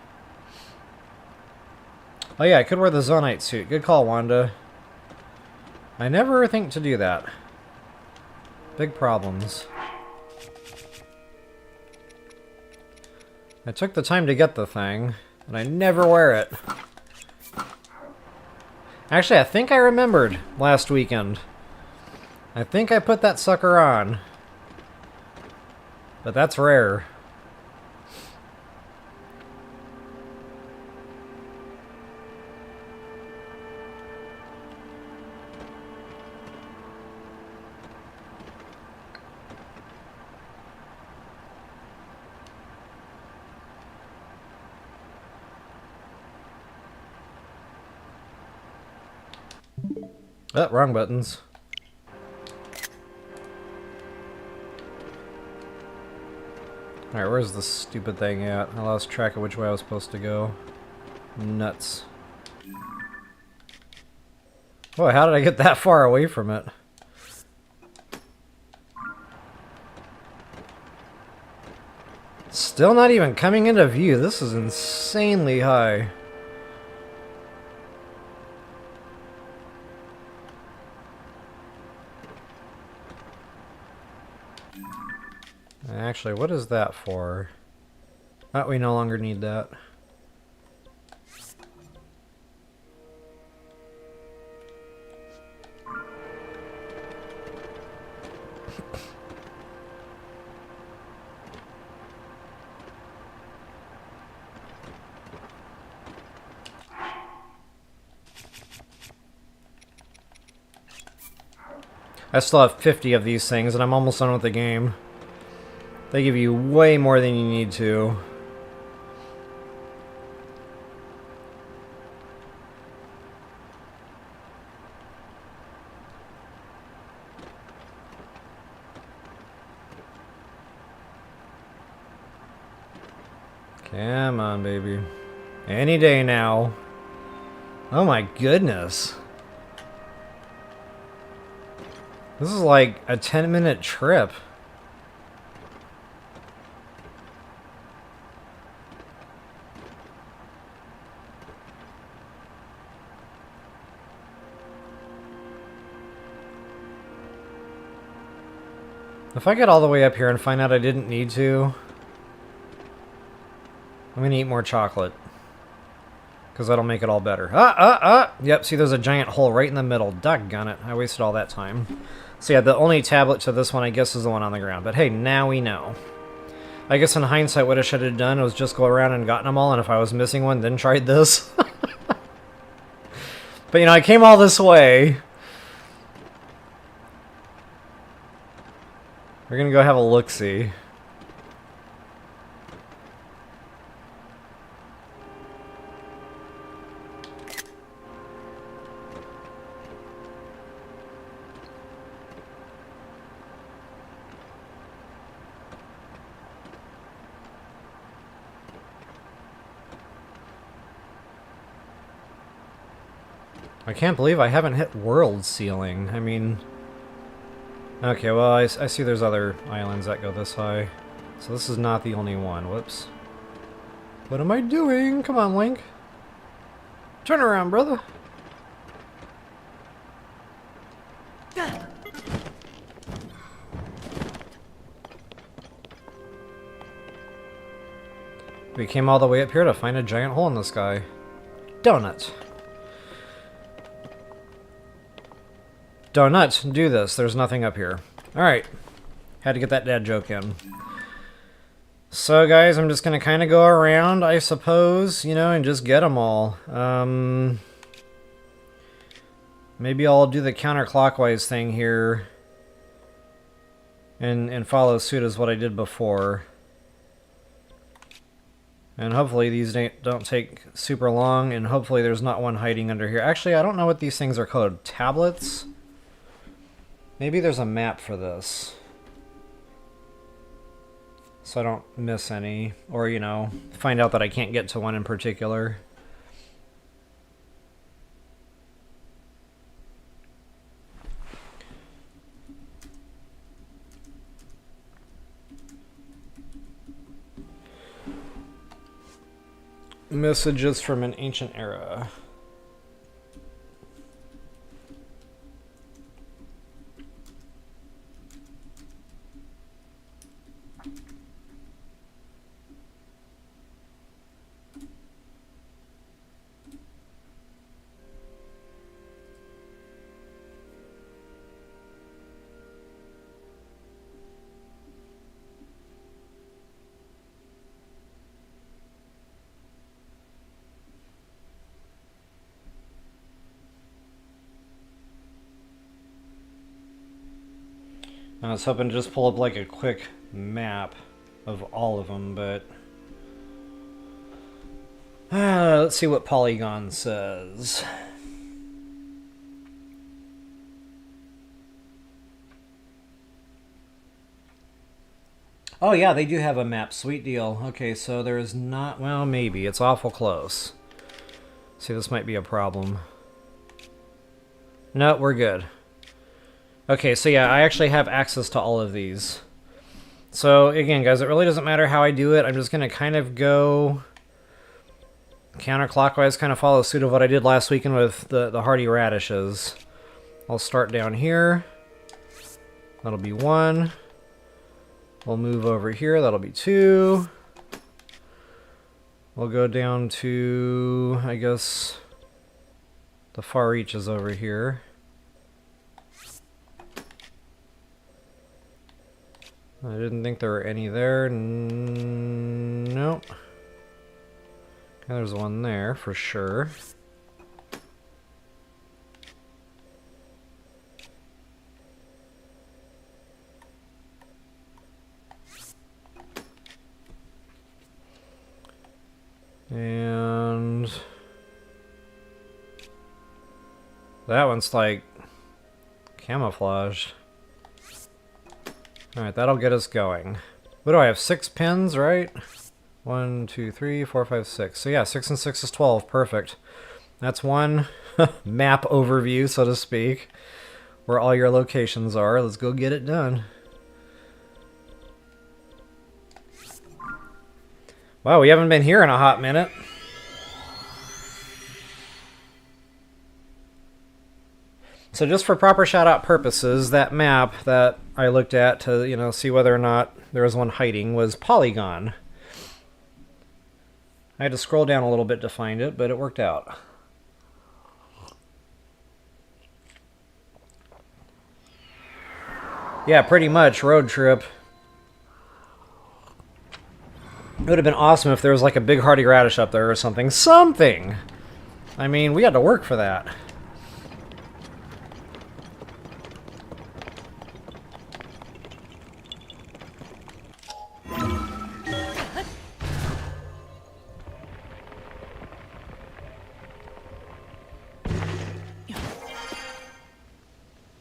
Oh yeah, I could wear the Zonite suit. Good call, Wanda. I never think to do that. Big problems. I took the time to get the thing, and I never wear it. Actually, I think I remembered last weekend. I think I put that sucker on. But that's rare. Oh, wrong buttons. Alright, where's the stupid thing at? I lost track of which way I was supposed to go. Nuts. Boy, how did I get that far away from it? Still not even coming into view. This is insanely high. Actually, what is that for? Oh, we no longer need that. I still have 50 of these things, and I'm almost done with the game. They give you way more than you need to. Come on, baby. Any day now. Oh my goodness. This is like a 10-minute trip. If I get all the way up here and find out I didn't need to, I'm gonna eat more chocolate. Because that'll make it all better. Yep, see there's a giant hole right in the middle. Doggone it. I wasted all that time. So yeah, the only tablet to this one, I guess, is the one on the ground. But hey, now we know. I guess in hindsight, what I should have done was just go around and gotten them all, and if I was missing one, then tried this. But, you know, I came all this way. We're gonna go have a look-see. I can't believe I haven't hit world ceiling. I mean... Okay, well, I see there's other islands that go this high. So this is not the only one. Whoops. What am I doing? Come on, Link. Turn around, brother. We came all the way up here to find a giant hole in the sky. Donut. Donut, do this. There's nothing up here. Alright. Had to get that dad joke in. So, guys, I'm just going to kind of go around, I suppose, you know, and just get them all. Maybe I'll do the counterclockwise thing here and follow suit as what I did before. And hopefully these don't take super long, and hopefully there's not one hiding under here. Actually, I don't know what these things are called. Tablets? Maybe there's a map for this. So I don't miss any, or, you know, find out that I can't get to one in particular. Messages from an ancient era. I was hoping to just pull up like a quick map of all of them, but let's see what Polygon says. Oh yeah, they do have a map. Sweet deal. Okay, so there's not... Well, maybe. It's awful close. See, this might be a problem. No, we're good. Okay, so yeah, I actually have access to all of these. So again, guys, it really doesn't matter how I do it. I'm just going to kind of go counterclockwise, kind of follow suit of what I did last weekend with the hardy radishes. I'll start down here. That'll be 1. We'll move over here. That'll be 2. We'll go down to, I guess, the far reaches over here. I didn't think there were any there. Nope. Okay, there's one there for sure. And that one's like camouflaged. Alright, that'll get us going. What do I have? 6 pins, right? 1, 2, 3, 4, 5, 6. So yeah, 6 and 6 is 12. Perfect. That's one map overview, so to speak, where all your locations are. Let's go get it done. Wow, we haven't been here in a hot minute. So just for proper shout-out purposes, that map that I looked at to, you know, see whether or not there was one hiding was Polygon. I had to scroll down a little bit to find it, but it worked out. Yeah, pretty much road trip. It would have been awesome if there was like a big hardy radish up there or something. Something! I mean, we had to work for that.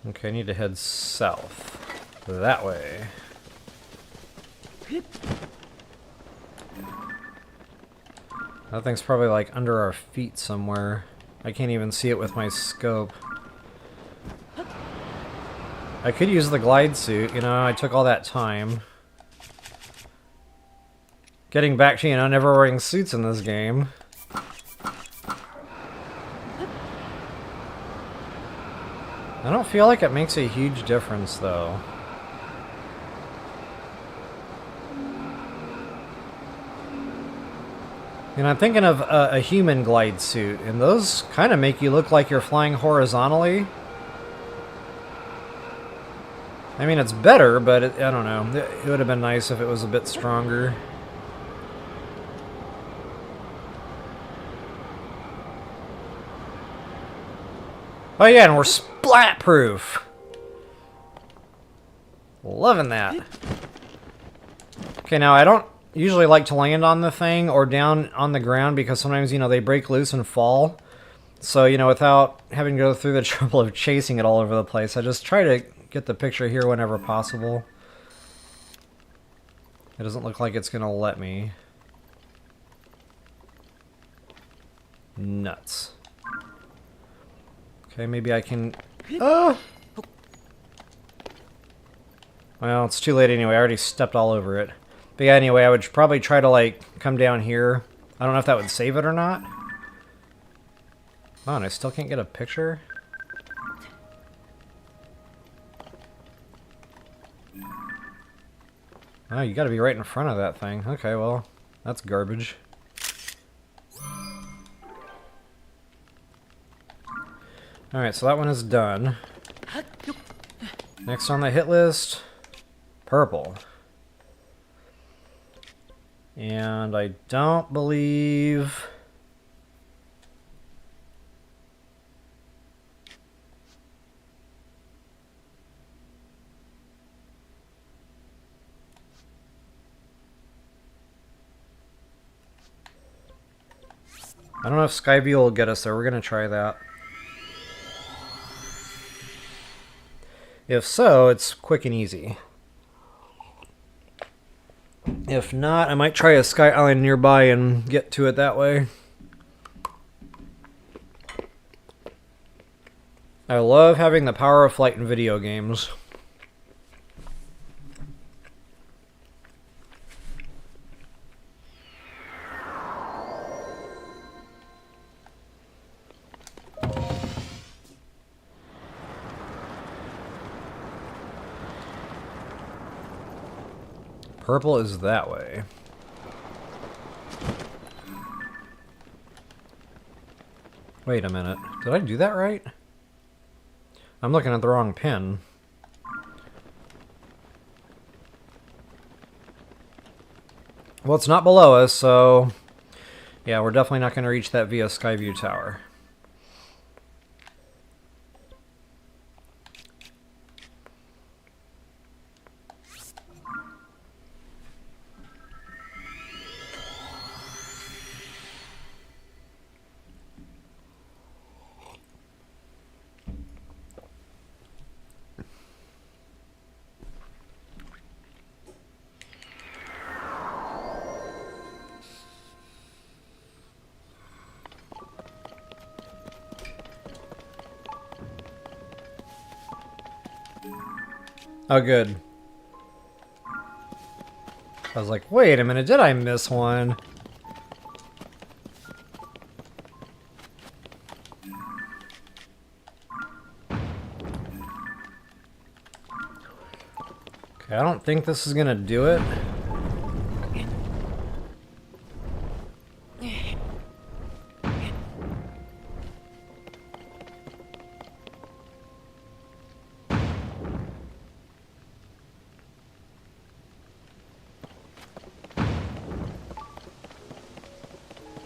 Okay, I need to head south. That way. That thing's probably like under our feet somewhere. I can't even see it with my scope. I could use the glide suit, you know, I took all that time. Getting back to, you know, never wearing suits in this game. I don't feel like it makes a huge difference, though. And I'm thinking of a human glide suit, and those kind of make you look like you're flying horizontally. I mean, it's better, but I don't know. It would have been nice if it was a bit stronger. Oh yeah, and we're splat proof. Loving that. Okay, now I don't usually like to land on the thing or down on the ground because sometimes, you know, they break loose and fall. So, you know, without having to go through the trouble of chasing it all over the place, I just try to get the picture here whenever possible. It doesn't look like it's gonna let me. Nuts. Okay, maybe I can... Oh! Well, it's too late anyway. I already stepped all over it. But yeah, anyway, I would probably try to, like, come down here. I don't know if that would save it or not. Oh, and I still can't get a picture? Oh, you gotta be right in front of that thing. Okay, well, that's garbage. Alright, so that one is done. Next on the hit list, purple. And I don't believe... I don't know if Skyview will get us there. We're going to try that. If so, it's quick and easy. If not, I might try a Sky Island nearby and get to it that way. I love having the power of flight in video games. Purple is that way. Wait a minute. Did I do that right? I'm looking at the wrong pin. Well, it's not below us, so... yeah, we're definitely not going to reach that via Skyview Tower. Oh, good. I was like, wait a minute, did I miss one? Okay, I don't think this is gonna do it.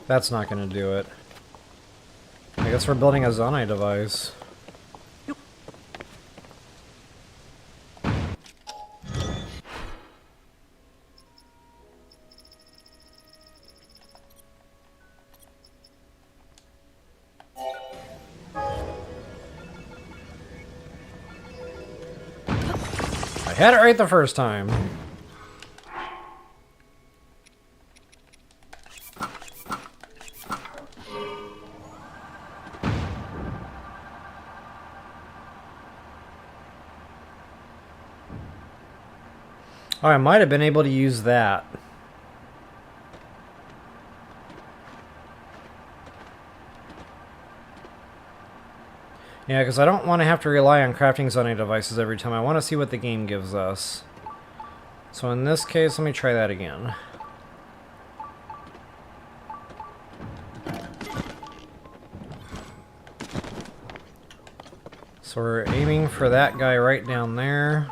That's not gonna do it. I guess we're building a Zonai device. I had it right the first time. Oh, I might have been able to use that. Yeah, because I don't want to have to rely on crafting zoning devices every time. I want to see what the game gives us. So in this case, let me try that again. So we're aiming for that guy right down there.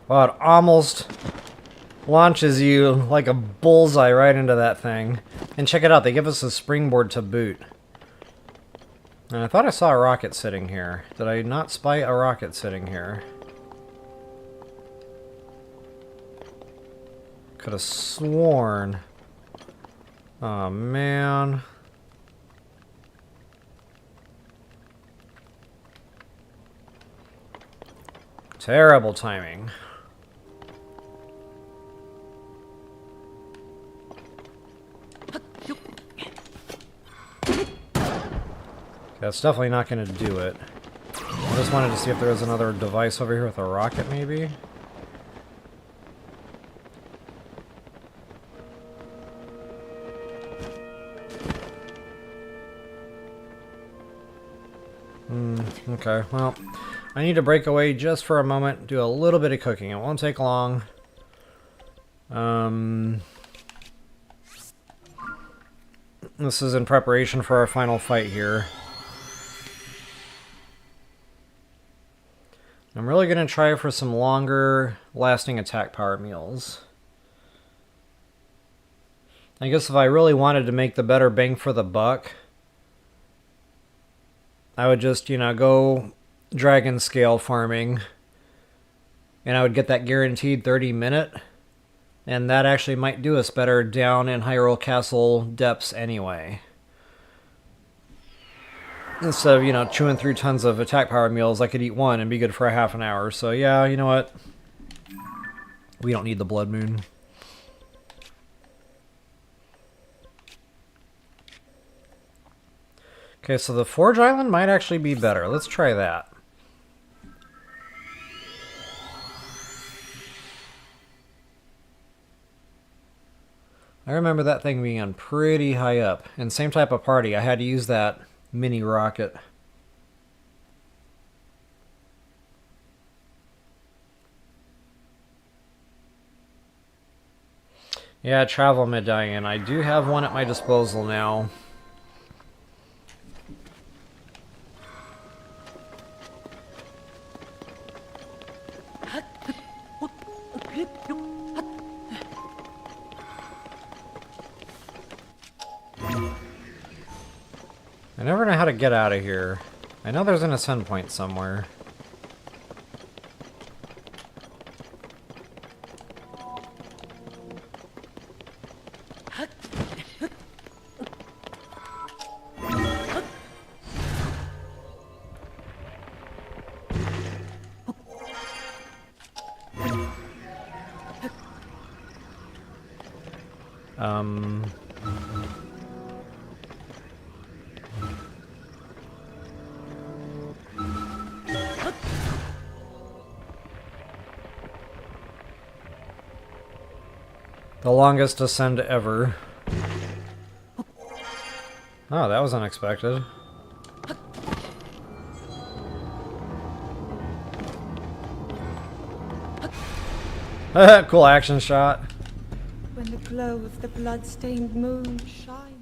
Wow, it almost launches you like a bullseye right into that thing. And check it out, they give us a springboard to boot. And I thought I saw a rocket sitting here. Did I not spy a rocket sitting here? Could have sworn. Oh man. Terrible timing. That's definitely not going to do it. I just wanted to see if there was another device over here with a rocket, maybe. Okay, well, I need to break away just for a moment, do a little bit of cooking. It won't take long. This is in preparation for our final fight here. I'm really going to try for some longer lasting attack power meals. I guess if I really wanted to make the better bang for the buck, I would just, you know, go dragon scale farming, and I would get that guaranteed 30-minute, and that actually might do us better down in Hyrule Castle depths anyway. Instead of, you know, chewing through tons of attack power meals, I could eat one and be good for a half an hour. So yeah, you know what? We don't need the Blood Moon. Okay, so the Forge Island might actually be better. Let's try that. I remember that thing being on pretty high up. And same type of party, I had to use that mini rocket. Yeah, travel medallion. I do have one at my disposal now. I never know how to get out of here. I know there's an ascend point somewhere. The longest ascend ever. Oh, that was unexpected. Cool action shot. When the glow of the blood-stained moon shines.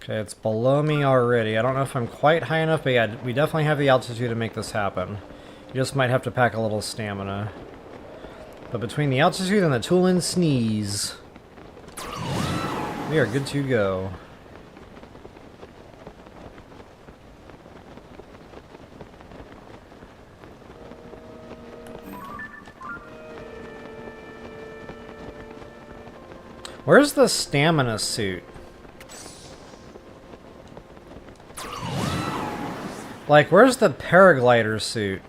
Okay, it's below me already. I don't know if I'm quite high enough, but yeah, we definitely have the altitude to make this happen. You just might have to pack a little stamina. But between the altitude and the Tulin Sneeze, we are good to go. Where's the stamina suit? Like, where's the paraglider suit?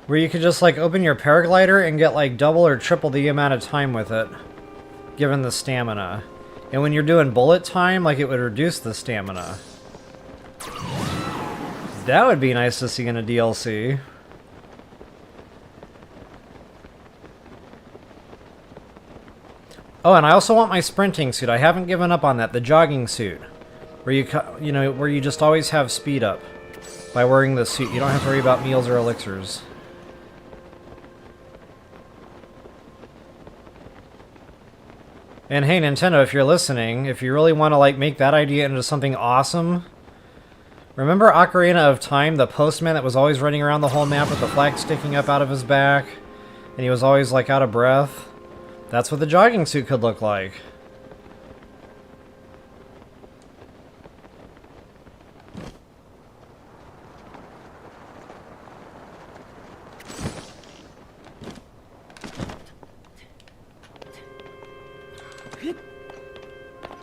Where you could just, like, open your paraglider and get, like, double or triple the amount of time with it, given the stamina. And when you're doing bullet time, like, it would reduce the stamina. That would be nice to see in a DLC. Oh, and I also want my sprinting suit. I haven't given up on that. The jogging suit. Where where you just always have speed up by wearing the suit. You don't have to worry about meals or elixirs. And hey, Nintendo, if you're listening, if you really want to like make that idea into something awesome, remember Ocarina of Time, the postman that was always running around the whole map with the flag sticking up out of his back, and he was always like out of breath? That's what the jogging suit could look like.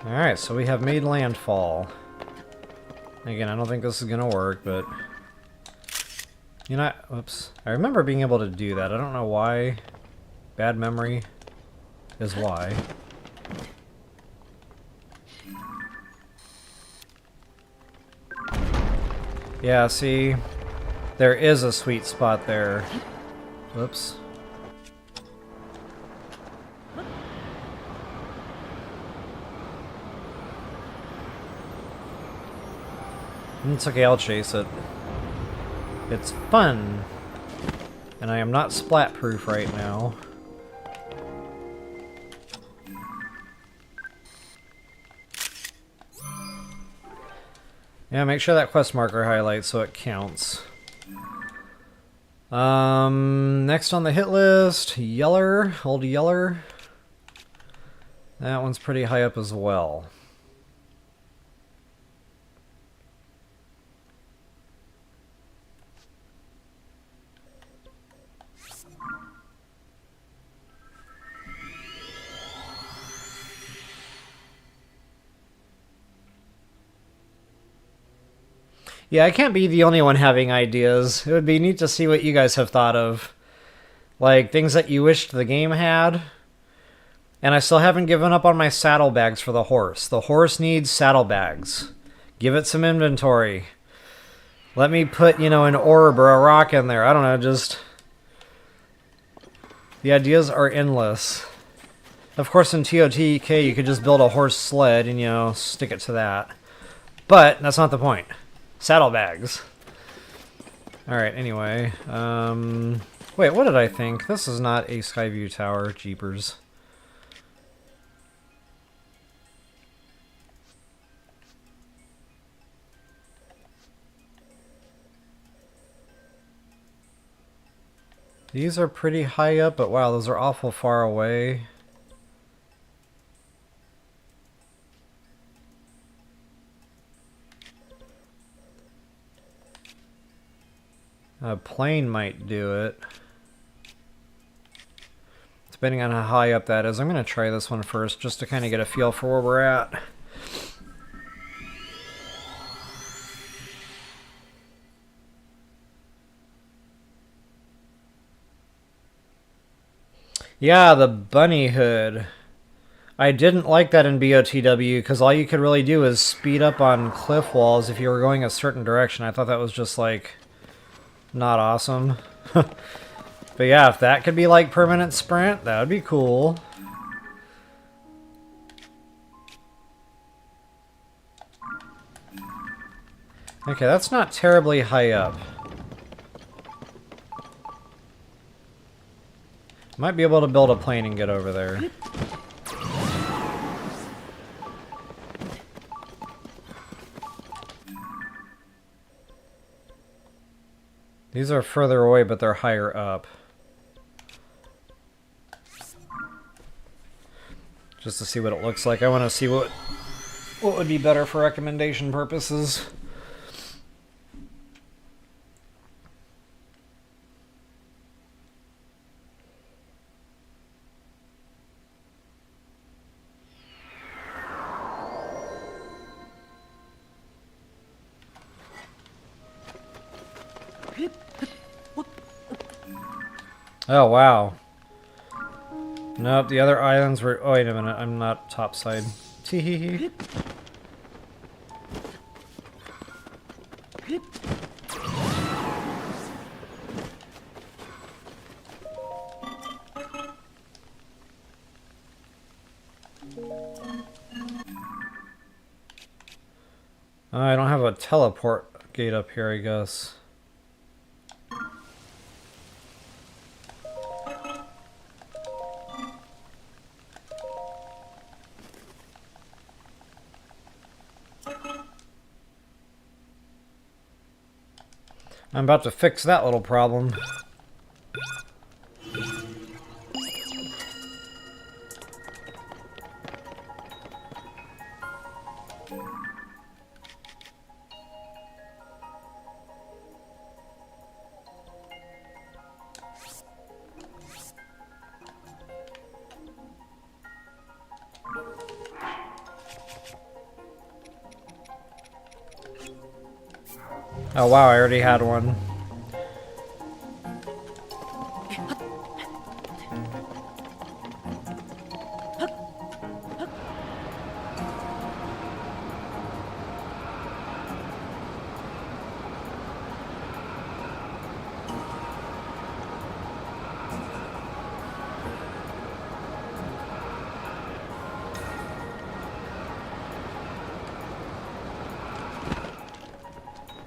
Alright, so we have made landfall. Again, I don't think this is gonna work, but... You know, whoops. I remember being able to do that. I don't know why. Bad memory is why. Yeah, see? There is a sweet spot there. Whoops. It's okay, I'll chase it. It's fun. And I am not splat-proof right now. Yeah, make sure that quest marker highlights so it counts. Next on the hit list, Yeller, old Yeller. That one's pretty high up as well. Yeah, I can't be the only one having ideas. It would be neat to see what you guys have thought of. Like, things that you wished the game had. And I still haven't given up on my saddlebags for the horse. The horse needs saddlebags. Give it some inventory. Let me put, an orb or a rock in there. I don't know, just... The ideas are endless. Of course, in TotK, you could just build a horse sled and, stick it to that. But that's not the point. Saddlebags. Alright, anyway. Wait, what did I think? This is not a Skyview Tower. Jeepers. These are pretty high up, but wow, those are awful far away. A plane might do it. Depending on how high up that is. I'm going to try this one first, just to kind of get a feel for where we're at. Yeah, the bunny hood. I didn't like that in BOTW, because all you could really do is speed up on cliff walls if you were going a certain direction. I thought that was just, like... not awesome. But yeah, if that could be like permanent sprint, that would be cool. Okay, that's not terribly high up. Might be able to build a plane and get over there. These are further away, but they're higher up. Just to see what it looks like. I want to see what would be better for recommendation purposes. Oh, wow. Nope, the other islands were... Oh, wait a minute. I'm not topside. Tee-hee-hee. I don't have a teleport gate up here, I guess. I'm about to fix that little problem. Oh wow, I already had one.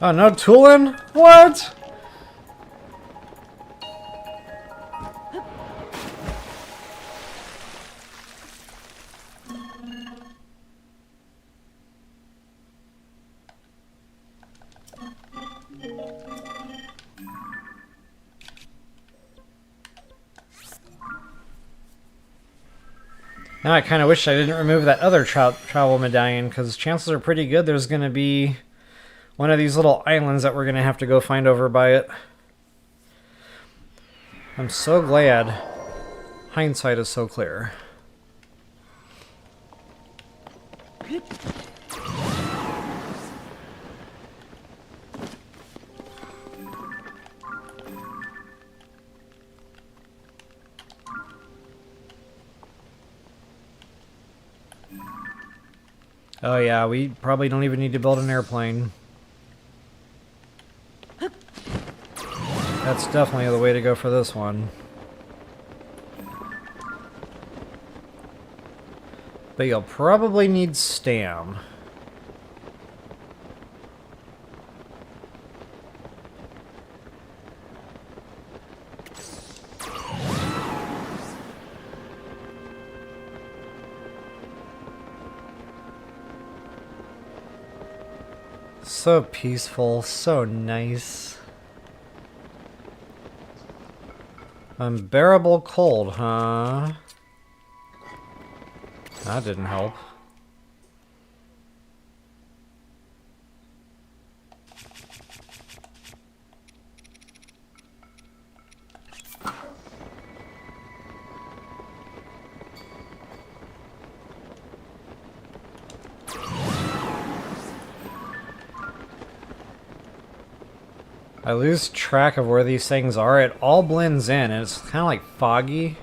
Oh, no tooling? What? Now I kind of wish I didn't remove that other travel medallion, because chances are pretty good there's going to be one of these little islands that we're going to have to go find over by it. I'm so glad hindsight is so clear. Oh yeah, we probably don't even need to build an airplane. That's definitely the way to go for this one. But you'll probably need stam. So peaceful, so nice. Unbearable cold, huh? That didn't help. I lose track of where these things are. It all blends in, and it's kind of like foggy.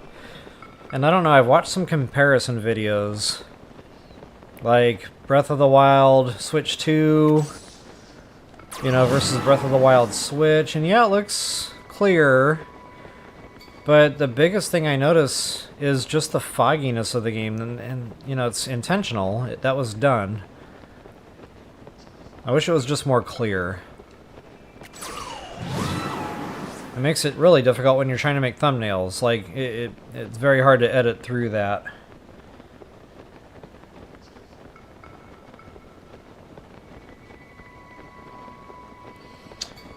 And I don't know, I've watched some comparison videos. Like Breath of the Wild Switch 2, you know, versus Breath of the Wild Switch. And yeah, it looks clear. But the biggest thing I notice is just the fogginess of the game. And you know, it's intentional. That was done. I wish it was just more clear. It makes it really difficult when you're trying to make thumbnails. Like, it's very hard to edit through that.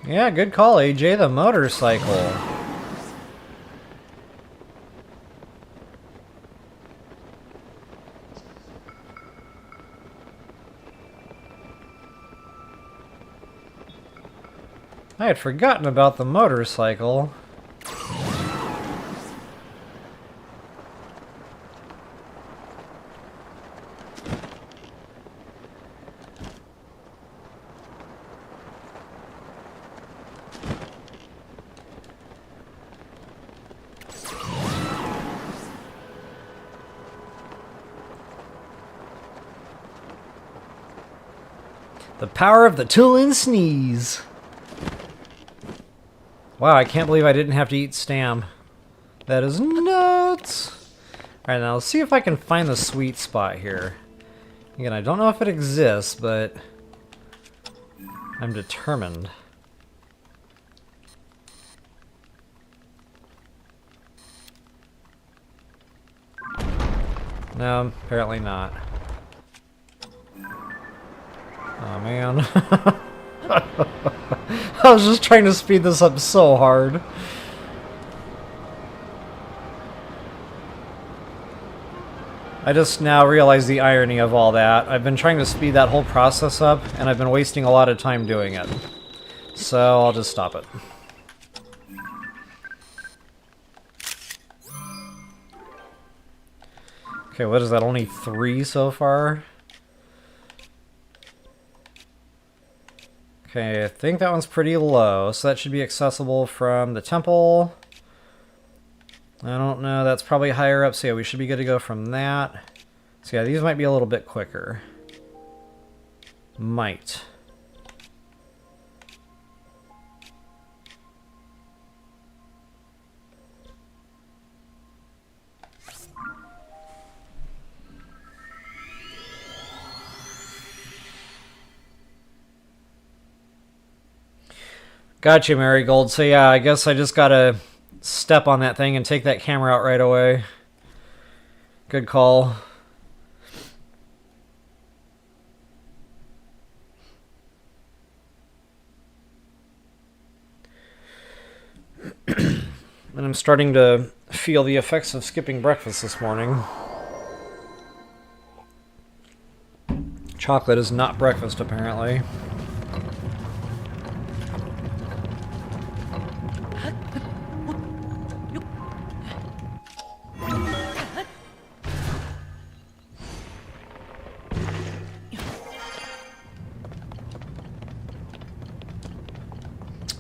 Yeah, good call, AJ, the motorcycle. I had forgotten about the motorcycle. The power of the Tulin sneeze. Wow, I can't believe I didn't have to eat Stam. That is nuts. Alright, now let's see if I can find the sweet spot here. Again, I don't know if it exists, but I'm determined. No, apparently not. Oh man. I was just trying to speed this up so hard. I just now realize the irony of all that. I've been trying to speed that whole process up, and I've been wasting a lot of time doing it. So I'll just stop it. Okay, what is that? Only 3 so far? Okay, I think that one's pretty low, so that should be accessible from the temple. I don't know, that's probably higher up, so yeah, we should be good to go from that. So yeah, these might be a little bit quicker. Might. Gotcha, Marigold. So yeah, I guess I just gotta step on that thing and take that camera out right away. Good call. And I'm starting to feel the effects of skipping breakfast this morning. Chocolate is not breakfast, apparently.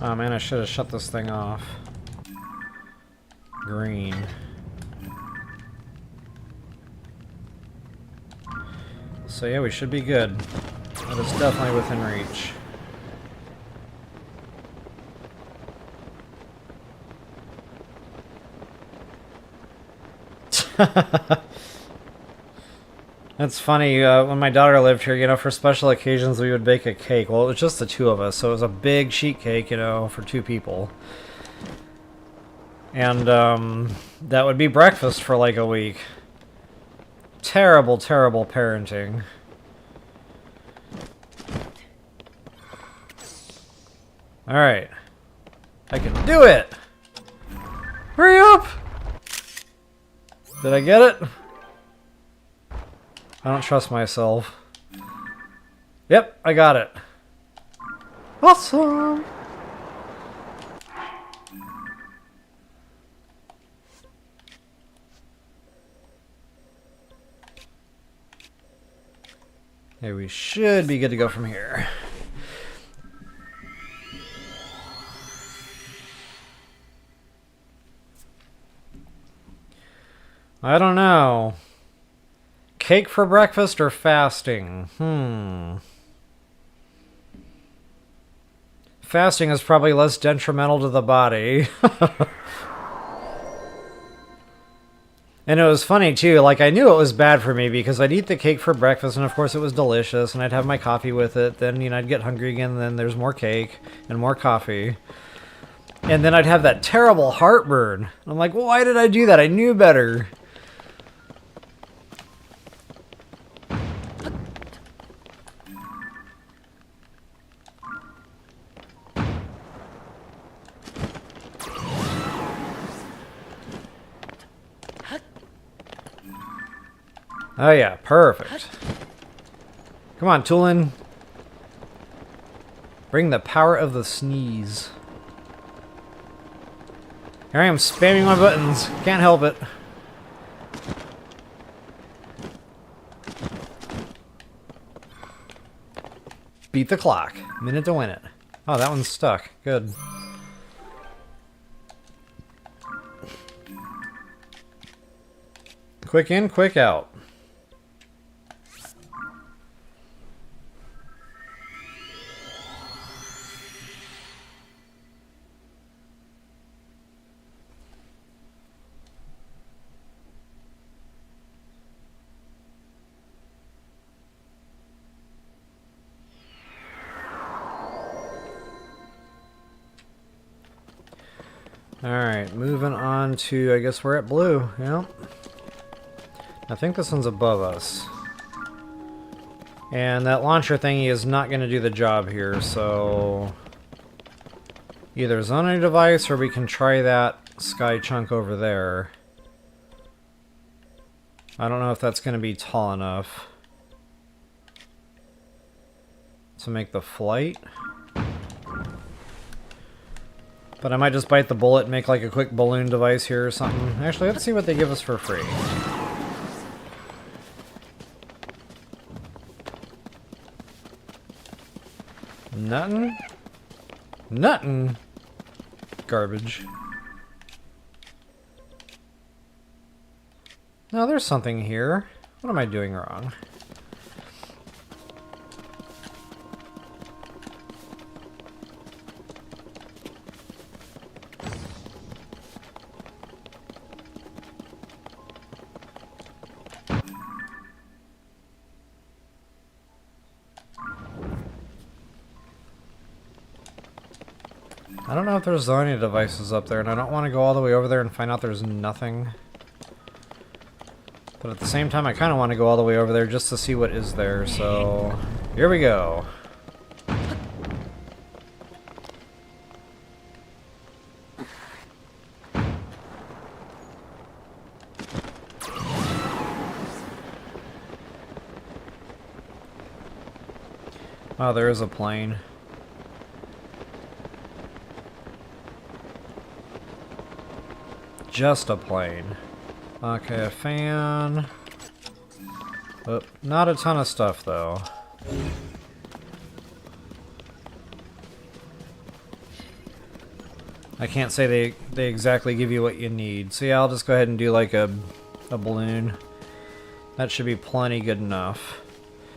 Oh man, I should have shut this thing off. Green. So yeah, we should be good. That is definitely within reach. That's funny, when my daughter lived here, you know, for special occasions we would bake a cake. Well, it was just the 2 of us, so it was a big sheet cake, you know, for 2 people. And, that would be breakfast for like a week. Terrible, terrible parenting. Alright. I can do it! Hurry up! Did I get it? I don't trust myself. Yep, I got it. Awesome! Okay, we should be good to go from here. I don't know. Cake for breakfast or fasting? Fasting is probably less detrimental to the body. And it was funny too, like I knew it was bad for me because I'd eat the cake for breakfast and of course it was delicious and I'd have my coffee with it, then you know I'd get hungry again and then there's more cake and more coffee. And then I'd have that terrible heartburn. I'm like, well, why did I do that? I knew better. Oh yeah, perfect. Come on, Tulin. Bring the power of the sneeze. Here I am spamming my buttons. Can't help it. Beat the clock. Minute to win it. Oh, that one's stuck. Good. Quick in, quick out. Alright, moving on to, I guess we're at blue. Yep. I think this one's above us. And that launcher thingy is not going to do the job here, so... either zoning device or we can try that sky chunk over there. I don't know if that's going to be tall enough to make the flight. But I might just bite the bullet and make like a quick balloon device here or something. Actually, let's see what they give us for free. Nothing? Nothing! Garbage. No, there's something here. What am I doing wrong? I don't know if there's zoning devices up there, and I don't want to go all the way over there and find out there's nothing. But at the same time, I kind of want to go all the way over there just to see what is there, so... here we go. Oh, there is a plane. Just a plane. Okay, a fan. Oh, not a ton of stuff, though. I can't say they exactly give you what you need. So yeah, I'll just go ahead and do like a balloon. That should be plenty good enough.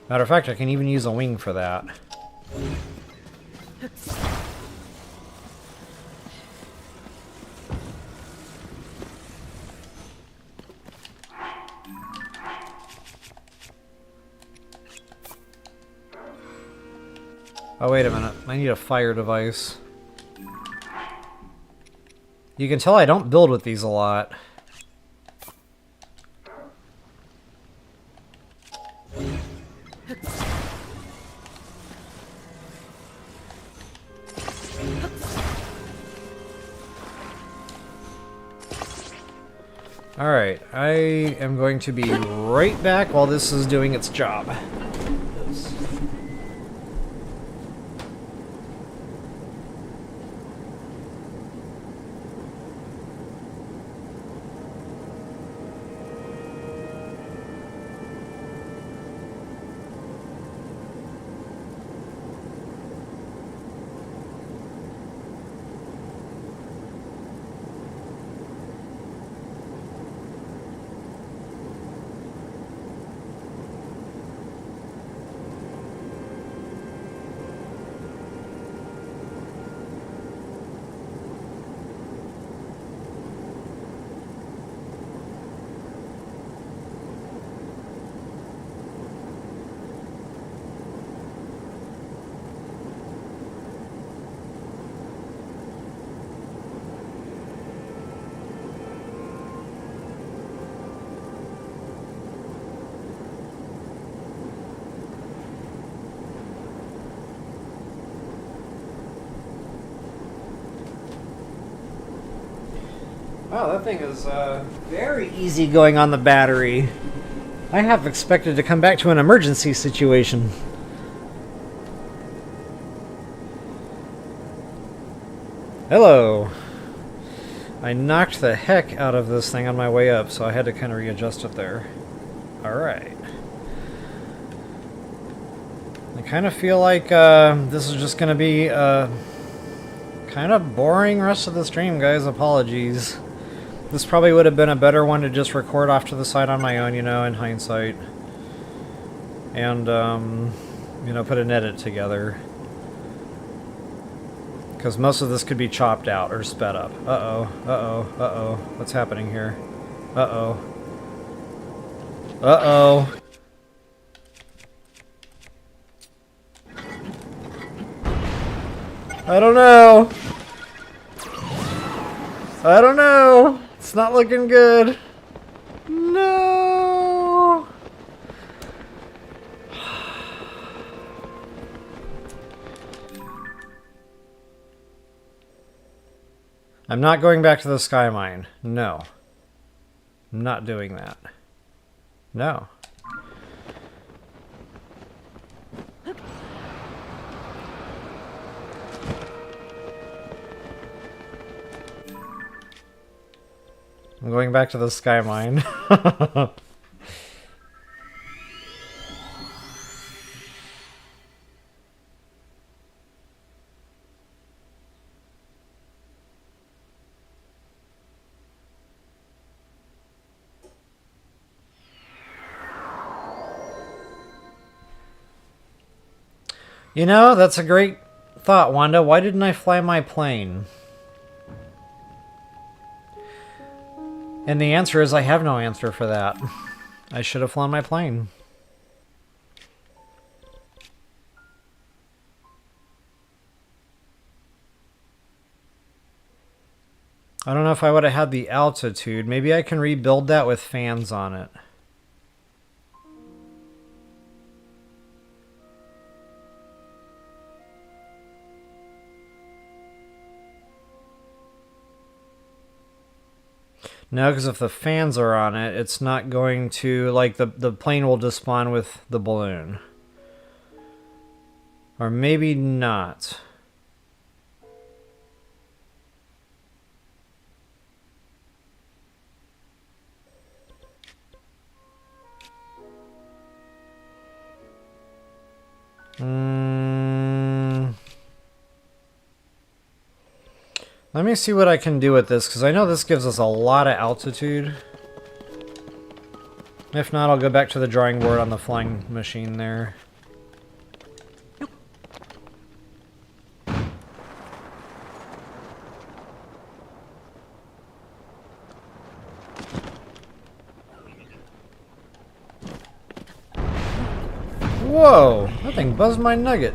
Matter of fact, I can even use a wing for that. Oh, wait a minute. I need a fire device. You can tell I don't build with these a lot. Alright, I am going to be right back while this is doing its job. Wow, that thing is very easy going on the battery. I have expected to come back to an emergency situation. Hello. I knocked the heck out of this thing on my way up, so I had to kind of readjust it there. Alright. I kind of feel like this is just going to be kind of boring rest of the stream, guys. Apologies. This probably would have been a better one to just record off to the side on my own, you know, in hindsight. And, you know, put an edit together. Because most of this could be chopped out or sped up. Uh-oh, uh-oh, uh-oh. What's happening here? Uh-oh. Uh-oh. I don't know. I don't know. It's not looking good. No. I'm not going back to the sky mine. No. I'm not doing that. No. I'm going back to the sky mine. You know, that's a great thought, Wanda. Why didn't I fly my plane? And the answer is I have no answer for that. I should have flown my plane. I don't know if I would have had the altitude. Maybe I can rebuild that with fans on it. No, because if the fans are on it, it's not going to, like, the plane will just spawn with the balloon. Or maybe not. Let me see what I can do with this, because I know this gives us a lot of altitude. If not, I'll go back to the drawing board on the flying machine there. Whoa! That thing buzzed my nugget.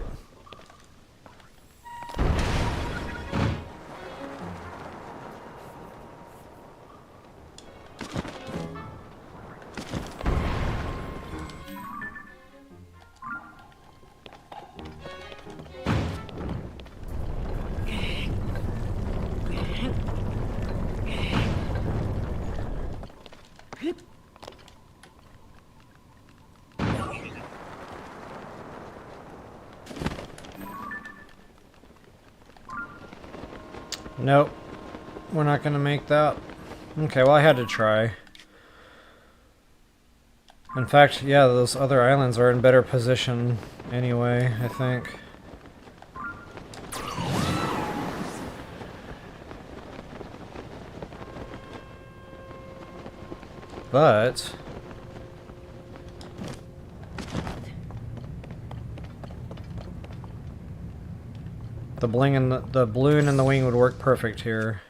Nope. We're not going to make that. Okay, well I had to try. In fact, yeah, those other islands are in better position anyway, I think. But the bling and the balloon and the wing would work perfect here.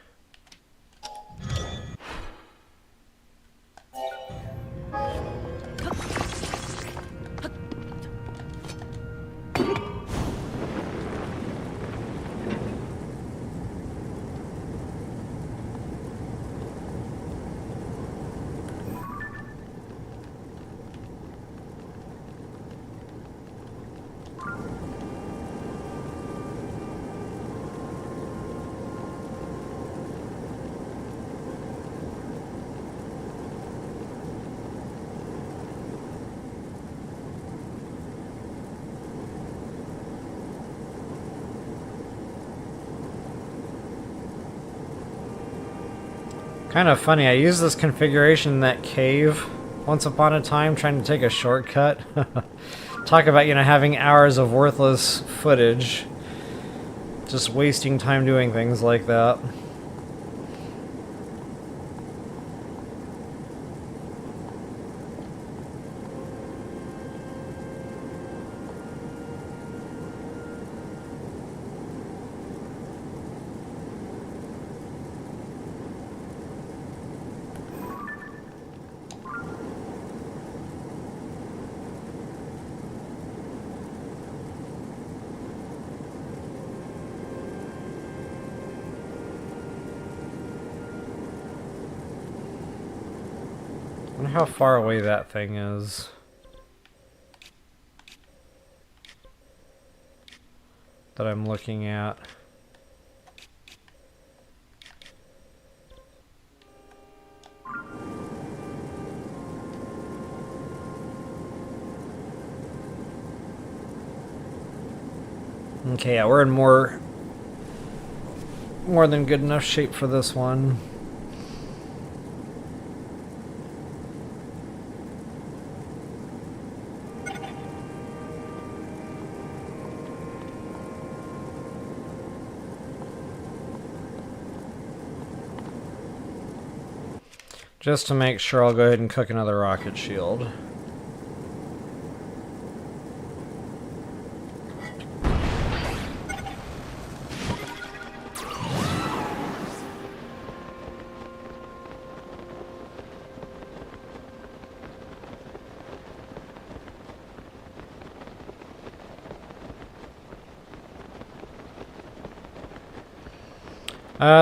Kind of funny, I used this configuration in that cave once upon a time trying to take a shortcut. Talk about, you know, having hours of worthless footage. Just wasting time doing things like that. I wonder how far away that thing is. That I'm looking at. Okay, yeah, we're in more than good enough shape for this one. Just to make sure, I'll go ahead and cook another rocket shield.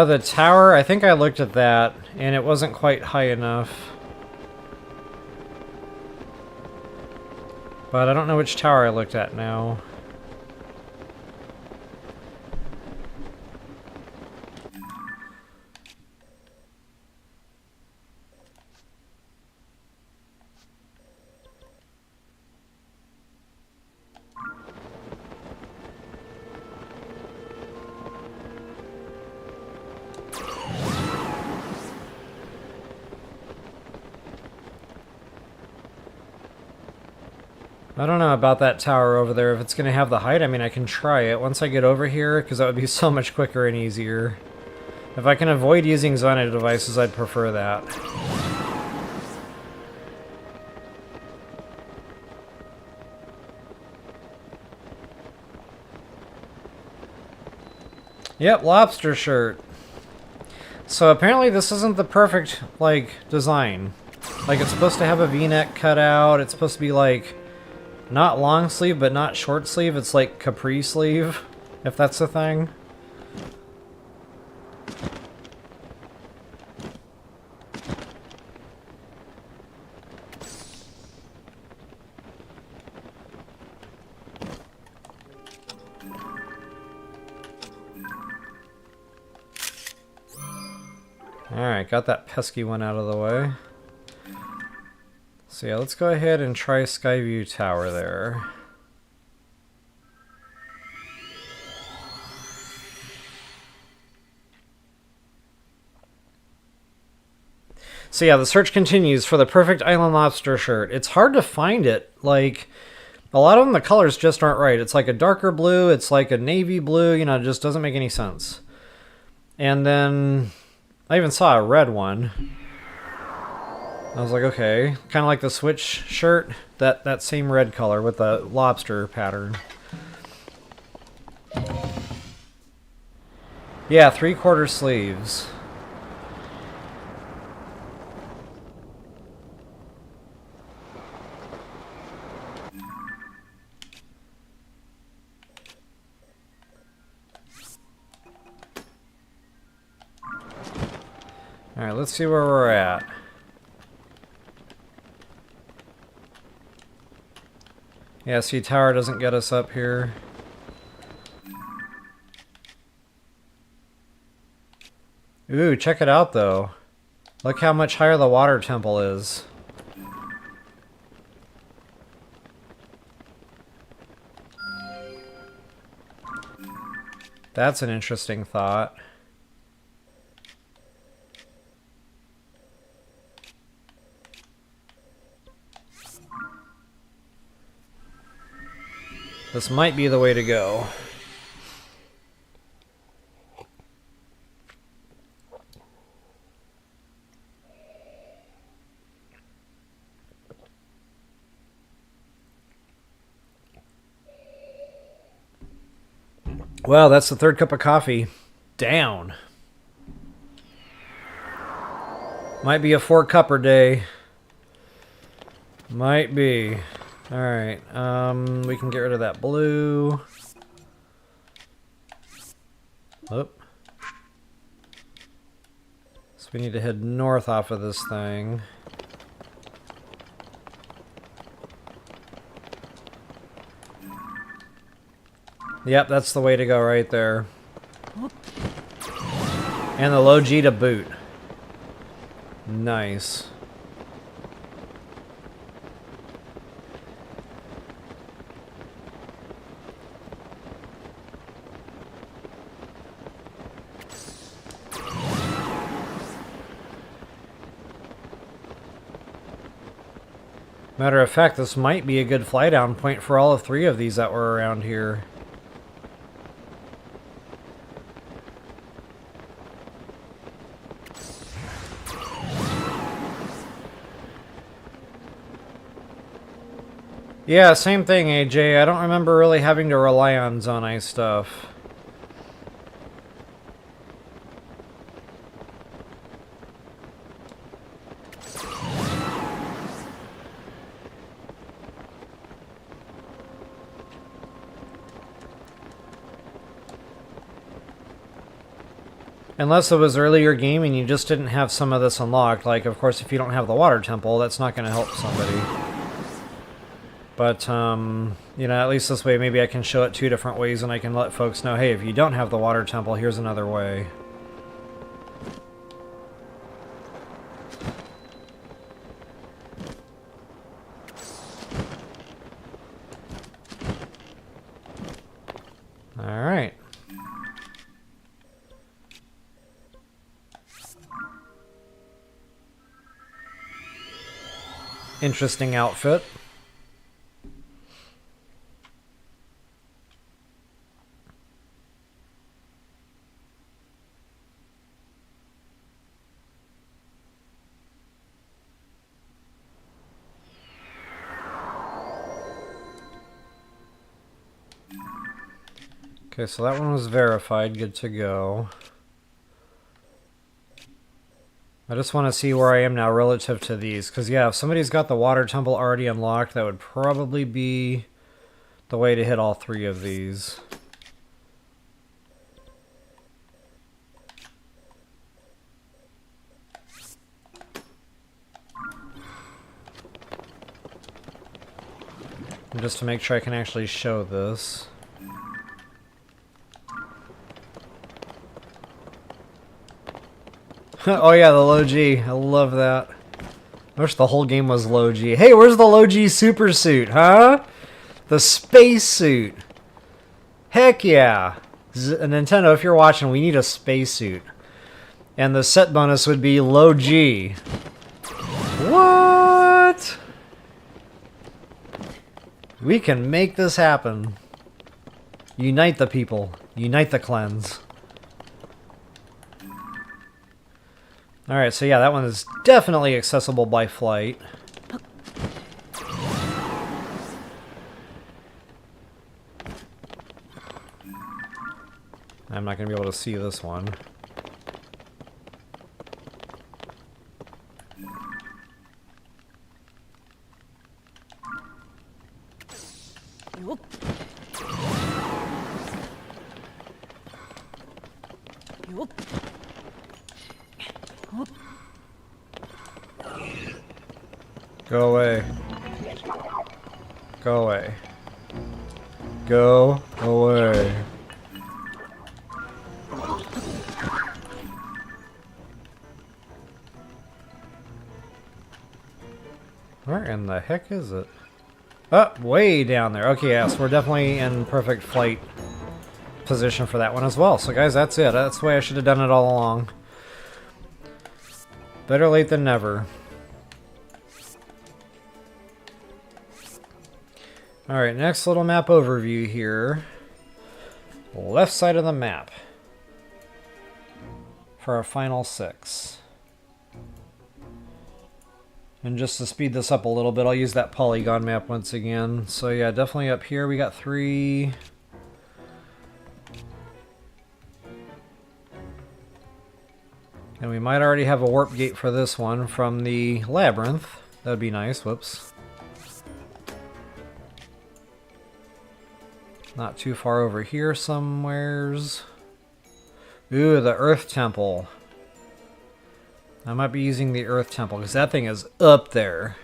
The tower, I think I looked at that, and it wasn't quite high enough. But I don't know which tower I looked at now. I don't know about that tower over there, if it's going to have the height. I mean, I can try it once I get over here, because that would be so much quicker and easier. If I can avoid using Xana devices, I'd prefer that. Yep, lobster shirt. So apparently this isn't the perfect, like, design. Like, it's supposed to have a V-neck cut out. It's supposed to be, like, not long sleeve, but not short sleeve. It's like capri sleeve, if that's the thing. Alright, got that pesky one out of the way. So yeah, let's go ahead and try Skyview Tower there. So yeah, the search continues for the perfect island lobster shirt. It's hard to find it. Like, a lot of them, the colors just aren't right. It's like a darker blue, it's like a navy blue, you know, it just doesn't make any sense. And then I even saw a red one. I was like, okay, kind of like the Switch shirt, that same red color with the lobster pattern. Yeah, 3/4 sleeves. Alright, let's see where we're at. Yeah, see, tower doesn't get us up here. Ooh, check it out, though. Look how much higher the water temple is. That's an interesting thought. This might be the way to go. Well, that's the third cup of coffee. Down. Might be a 4-cupper day. Might be. Alright, we can get rid of that blue. Oop. So we need to head north off of this thing. Yep, that's the way to go right there. And the low G to boot. Nice. Matter of fact, this might be a good fly down point for all of 3 of these that were around here. Yeah, same thing, AJ. I don't remember really having to rely on zone ice stuff. Unless it was earlier game and you just didn't have some of this unlocked. Like, of course, if you don't have the water temple, that's not going to help somebody. But, you know, at least this way maybe I can show it 2 different ways and I can let folks know, hey, if you don't have the water temple, here's another way. Alright. Interesting outfit. Okay, so that one was verified, good to go. I just want to see where I am now relative to these, because yeah, if somebody's got the water temple already unlocked, that would probably be the way to hit all 3 of these. And just to make sure I can actually show this. Oh yeah, the low G. I love that. I wish the whole game was low G. Hey, where's the low G super suit, huh? The space suit. Heck yeah. Nintendo, if you're watching, we need a space suit. And the set bonus would be low G. What? We can make this happen. Unite the people. Unite the cleanse. Alright, so yeah, that one is definitely accessible by flight. I'm not going to be able to see this one. Go away. Go away. Go away. Where in the heck is it? Oh, way down there. Okay, yes, we're definitely in perfect flight position for that one as well. So guys, that's it. That's the way I should have done it all along. Better late than never. Alright, next little map overview here. Left side of the map. For our final 6. And just to speed this up a little bit, I'll use that polygon map once again. So yeah, definitely up here we got 3. And we might already have a warp gate for this one from the labyrinth. That'd be nice. Whoops. Not too far over here somewheres. Ooh, the Earth Temple. I might be using the Earth Temple because that thing is up there.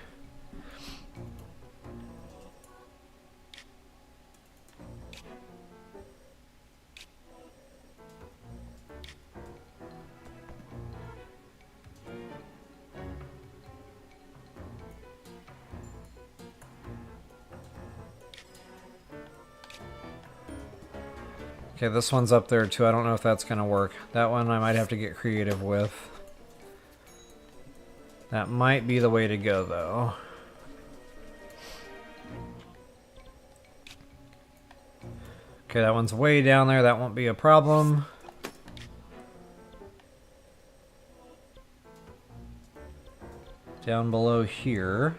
Okay, this one's up there too. I don't know if that's going to work. That one I might have to get creative with. That might be the way to go, though. Okay, that one's way down there. That won't be a problem. Down below here.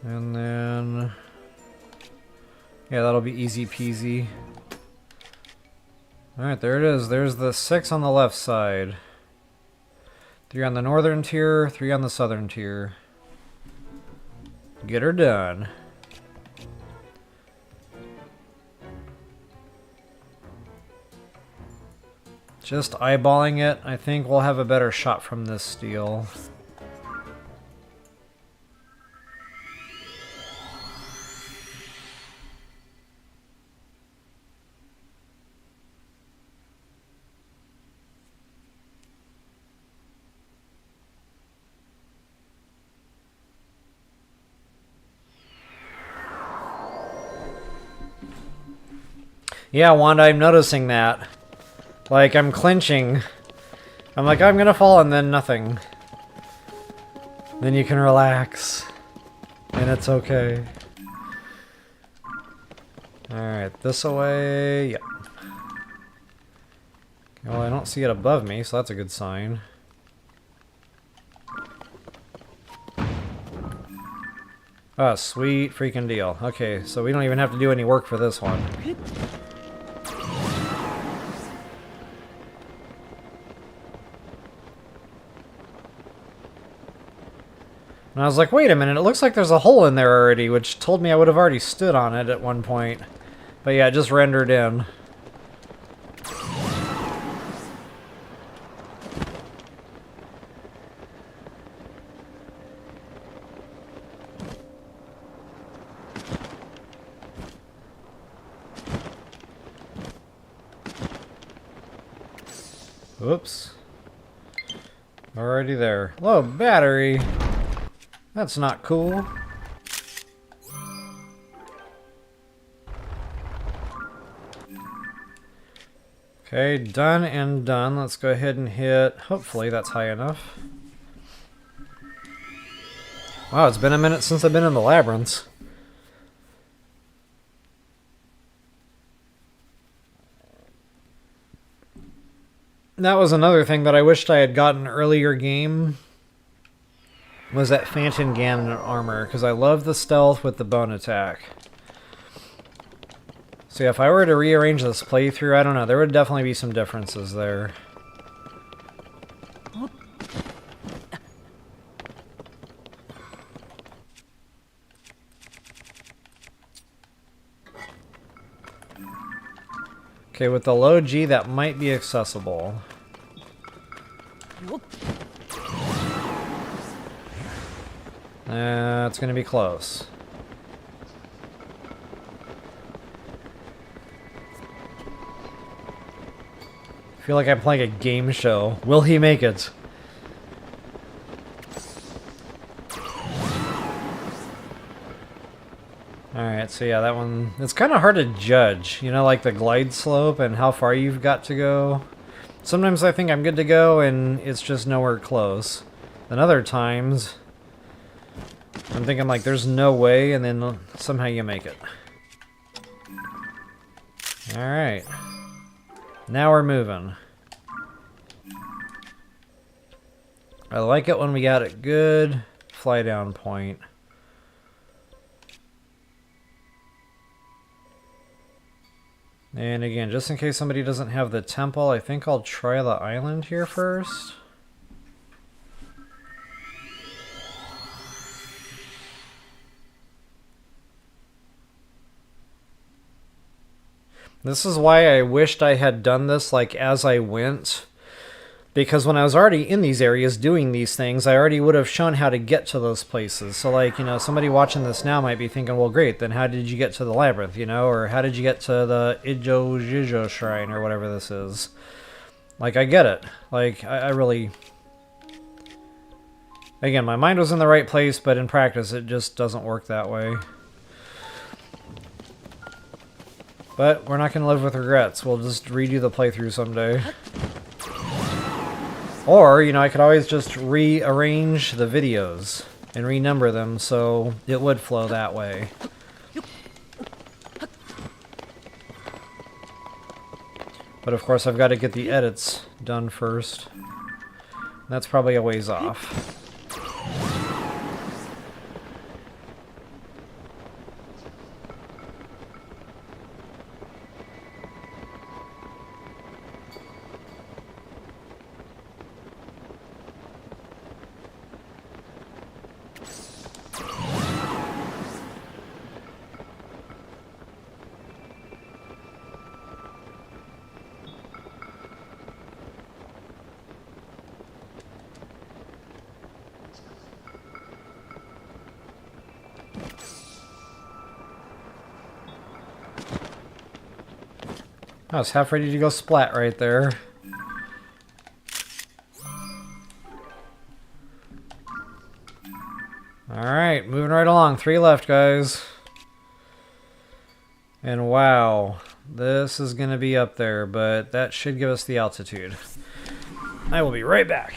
And then, yeah, that'll be easy peasy. Alright, there it is. There's the 6 on the left side. 3 on the northern tier, 3 on the southern tier. Get her done. Just eyeballing it, I think we'll have a better shot from this steel. Yeah, Wanda, I'm noticing that. Like, I'm clinching. I'm like, I'm gonna fall, and then nothing. Then you can relax. And it's okay. Alright, this away. Yep. Well, I don't see it above me, so that's a good sign. Oh, sweet freaking deal. Okay, so we don't even have to do any work for this one. And I was like, wait a minute, it looks like there's a hole in there already, which told me I would have already stood on it at one point. But yeah, it just rendered in. Oops. Already there. Low battery. That's not cool. Okay, done and done. Let's go ahead and hit. Hopefully that's high enough. Wow, it's been a minute since I've been in the labyrinths. That was another thing that I wished I had gotten earlier game. Was that Phantom Ganon armor, because I love the stealth with the bone attack. So yeah, if I were to rearrange this playthrough, I don't know, there would definitely be some differences there. Okay, with the low G, that might be accessible. It's gonna be close. I feel like I'm playing a game show. Will he make it? Alright, so yeah, that one... It's kind of hard to judge, you know, like the glide slope and how far you've got to go. Sometimes I think I'm good to go and it's just nowhere close. Then other times... I'm thinking like there's no way, and then somehow you make it. Alright. Now we're moving. I like it when we got a good fly down point. And again, just in case somebody doesn't have the temple, I think I'll try the island here first. This is why I wished I had done this like as I went. Because when I was already in these areas doing these things, I already would have shown how to get to those places. So, like, you know, somebody watching this now might be thinking, well, great, then how did you get to the labyrinth, you know? Or how did you get to the Ijo-Jijo shrine, or whatever this is? Like, I get it. Like, I really... Again, my mind was in the right place, but in practice, it just doesn't work that way. But we're not going to live with regrets. We'll just redo the playthrough someday. Or, you know, I could always just rearrange the videos and renumber them so it would flow that way. But of course I've got to get the edits done first. That's probably a ways off. I was half ready to go splat right there. Alright, moving right along. 3 left, guys. And wow, this is going to be up there, but that should give us the altitude. I will be right back.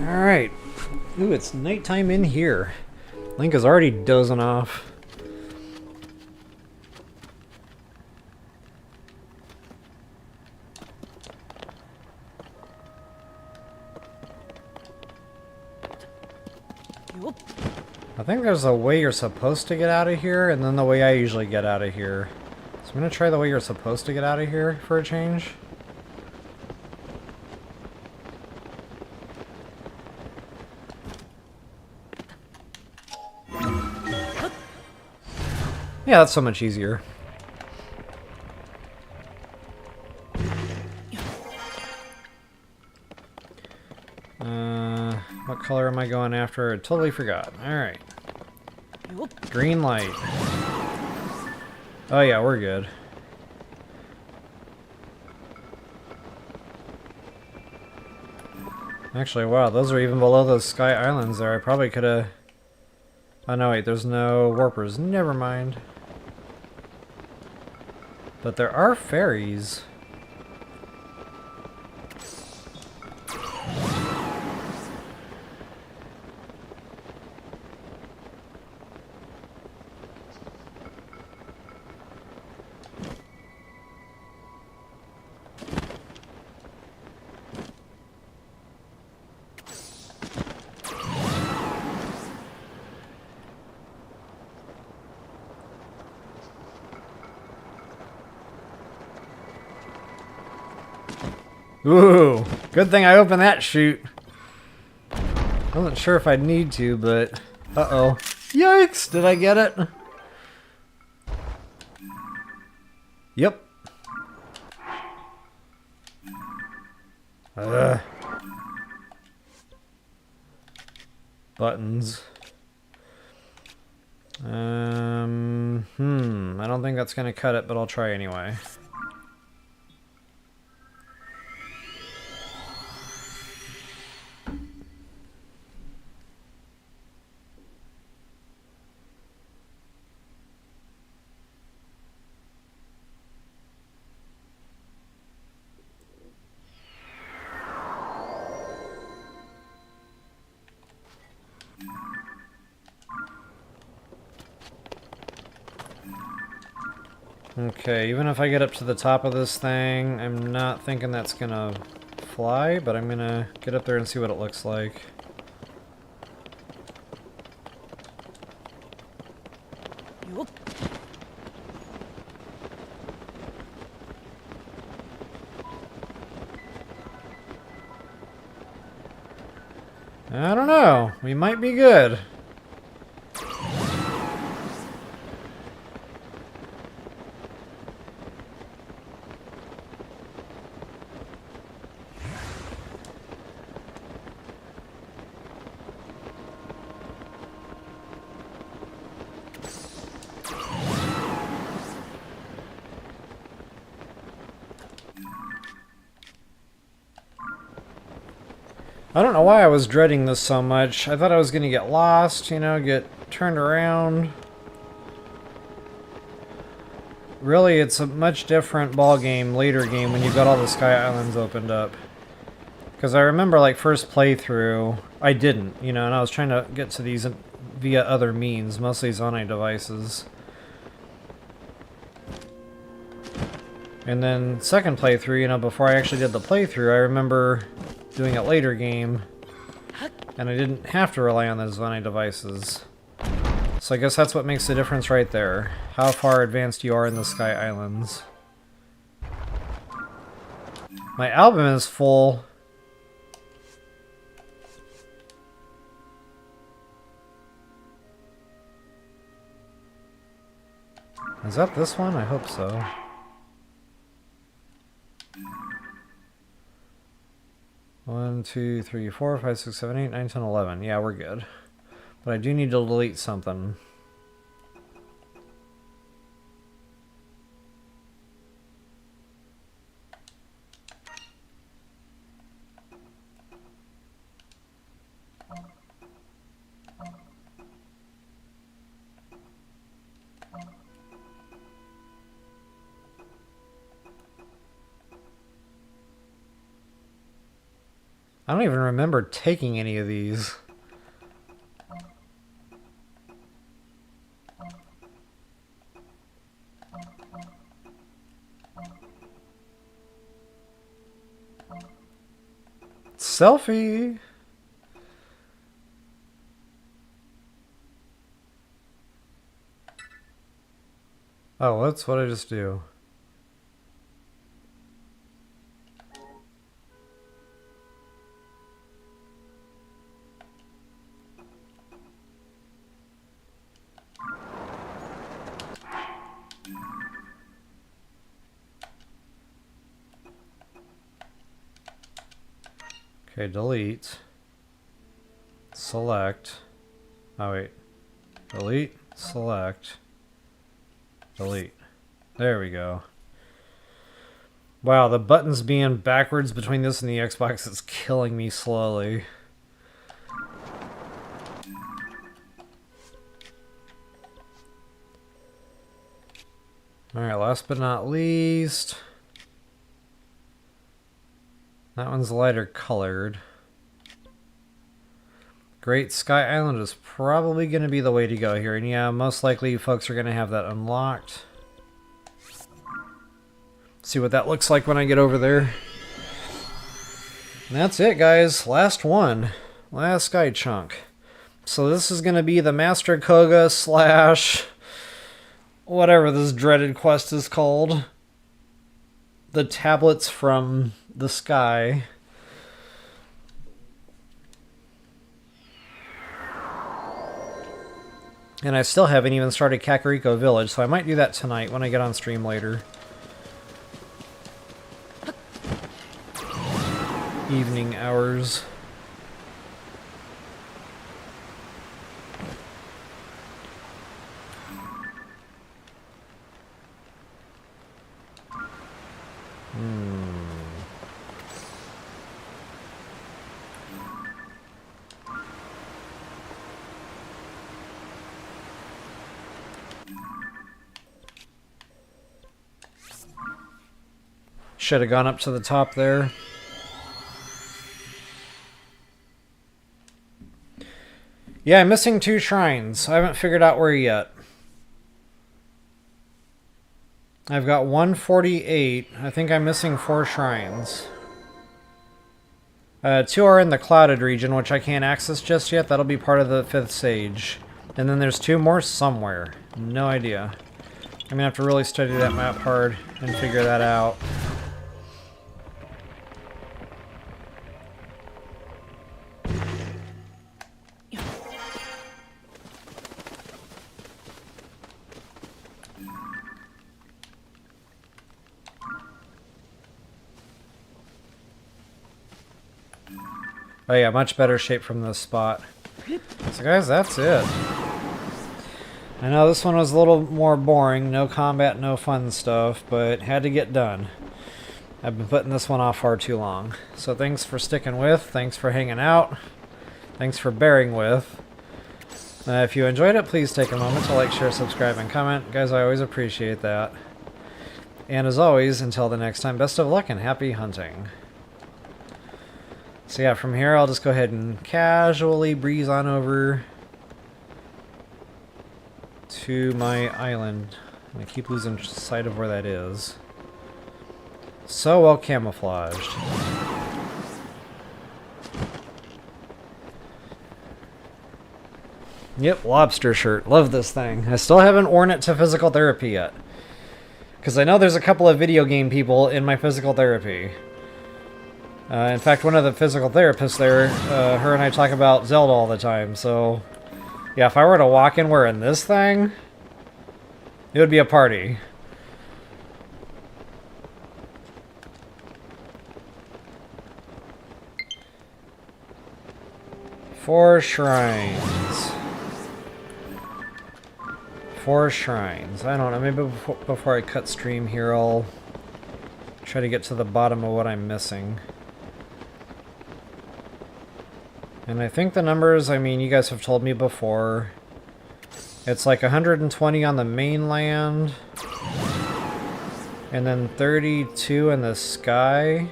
Alright. Ooh, it's nighttime in here. Link is already dozing off. I think there's a way you're supposed to get out of here, and then the way I usually get out of here. So I'm gonna try the way you're supposed to get out of here for a change. Yeah, that's so much easier. What color am I going after? I totally forgot. Alright. Green light. Oh yeah, we're good. Actually, wow, those are even below those sky islands there. I probably could have... Oh no, wait, there's no warpers. Never mind. But there are ferries. Ooh, good thing I opened that chute. I wasn't sure if I'd need to, but... Uh-oh. Yikes! Did I get it? Yep. Buttons. I don't think that's gonna cut it, but I'll try anyway. Okay, even if I get up to the top of this thing, I'm not thinking that's gonna fly, but I'm gonna get up there and see what it looks like. I don't know. We might be good. I don't know why I was dreading this so much. I thought I was going to get lost, you know, get turned around. Really, it's a much different ball game, later game, when you've got all the Sky Islands opened up. Because I remember, like, first playthrough, I didn't, you know, and I was trying to get to these via other means, mostly Zonai devices. And then second playthrough, you know, before I actually did the playthrough, I remember doing it later game, and I didn't have to rely on those Zonai devices. So I guess that's what makes the difference right there. How far advanced you are in the Sky Islands. My album is full. Is that this one? I hope so. One, 2, 3, 4, 5, 6, 7, 8, 9, 10, 11. Yeah, we're good. But I do need to delete something. I don't even remember taking any of these. Selfie! Oh, that's what I just do. Okay, delete. Select. Oh, wait. Delete. Select. Delete. There we go. Wow, the buttons being backwards between this and the Xbox is killing me slowly. Alright, last but not least... That one's lighter colored. Great Sky Island is probably going to be the way to go here. And yeah, most likely folks are going to have that unlocked. See what that looks like when I get over there. And that's it, guys. Last one. Last sky chunk. So this is going to be the Master Kohga slash... whatever this dreaded quest is called. The tablets from the sky. And I still haven't even started Kakariko Village, so I might do that tonight when I get on stream later. Evening hours. Should have gone up to the top there. Yeah, I'm missing 2 shrines. I haven't figured out where yet. I've got 148. I think I'm missing 4 shrines. 2 are in the clouded region, which I can't access just yet. That'll be part of the 5th sage. And then there's 2 more somewhere. No idea. I'm gonna have to really study that map hard and figure that out. Oh yeah, much better shape from this spot. So guys, that's it. I know this one was a little more boring, no combat, no fun stuff, but had to get done. I've been putting this one off far too long. So thanks for sticking with, thanks for hanging out, thanks for bearing with. If you enjoyed it, please take a moment to like, share, subscribe, and comment. Guys, I always appreciate that. And as always, until the next time, best of luck and happy hunting. So yeah, from here I'll just go ahead and casually breeze on over to my island. I keep losing sight of where that is. So well camouflaged. Yep, lobster shirt. Love this thing. I still haven't worn it to physical therapy yet. Because I know there's a couple of video game people in my physical therapy. In fact, one of the physical therapists there, her and I talk about Zelda all the time, so... Yeah, if I were to walk in wearing this thing, it would be a party. Four shrines. 4 shrines. I don't know, maybe before I cut stream here, I'll try to get to the bottom of what I'm missing. And I think the numbers, I mean, you guys have told me before. It's like 120 on the mainland. And then 32 in the sky.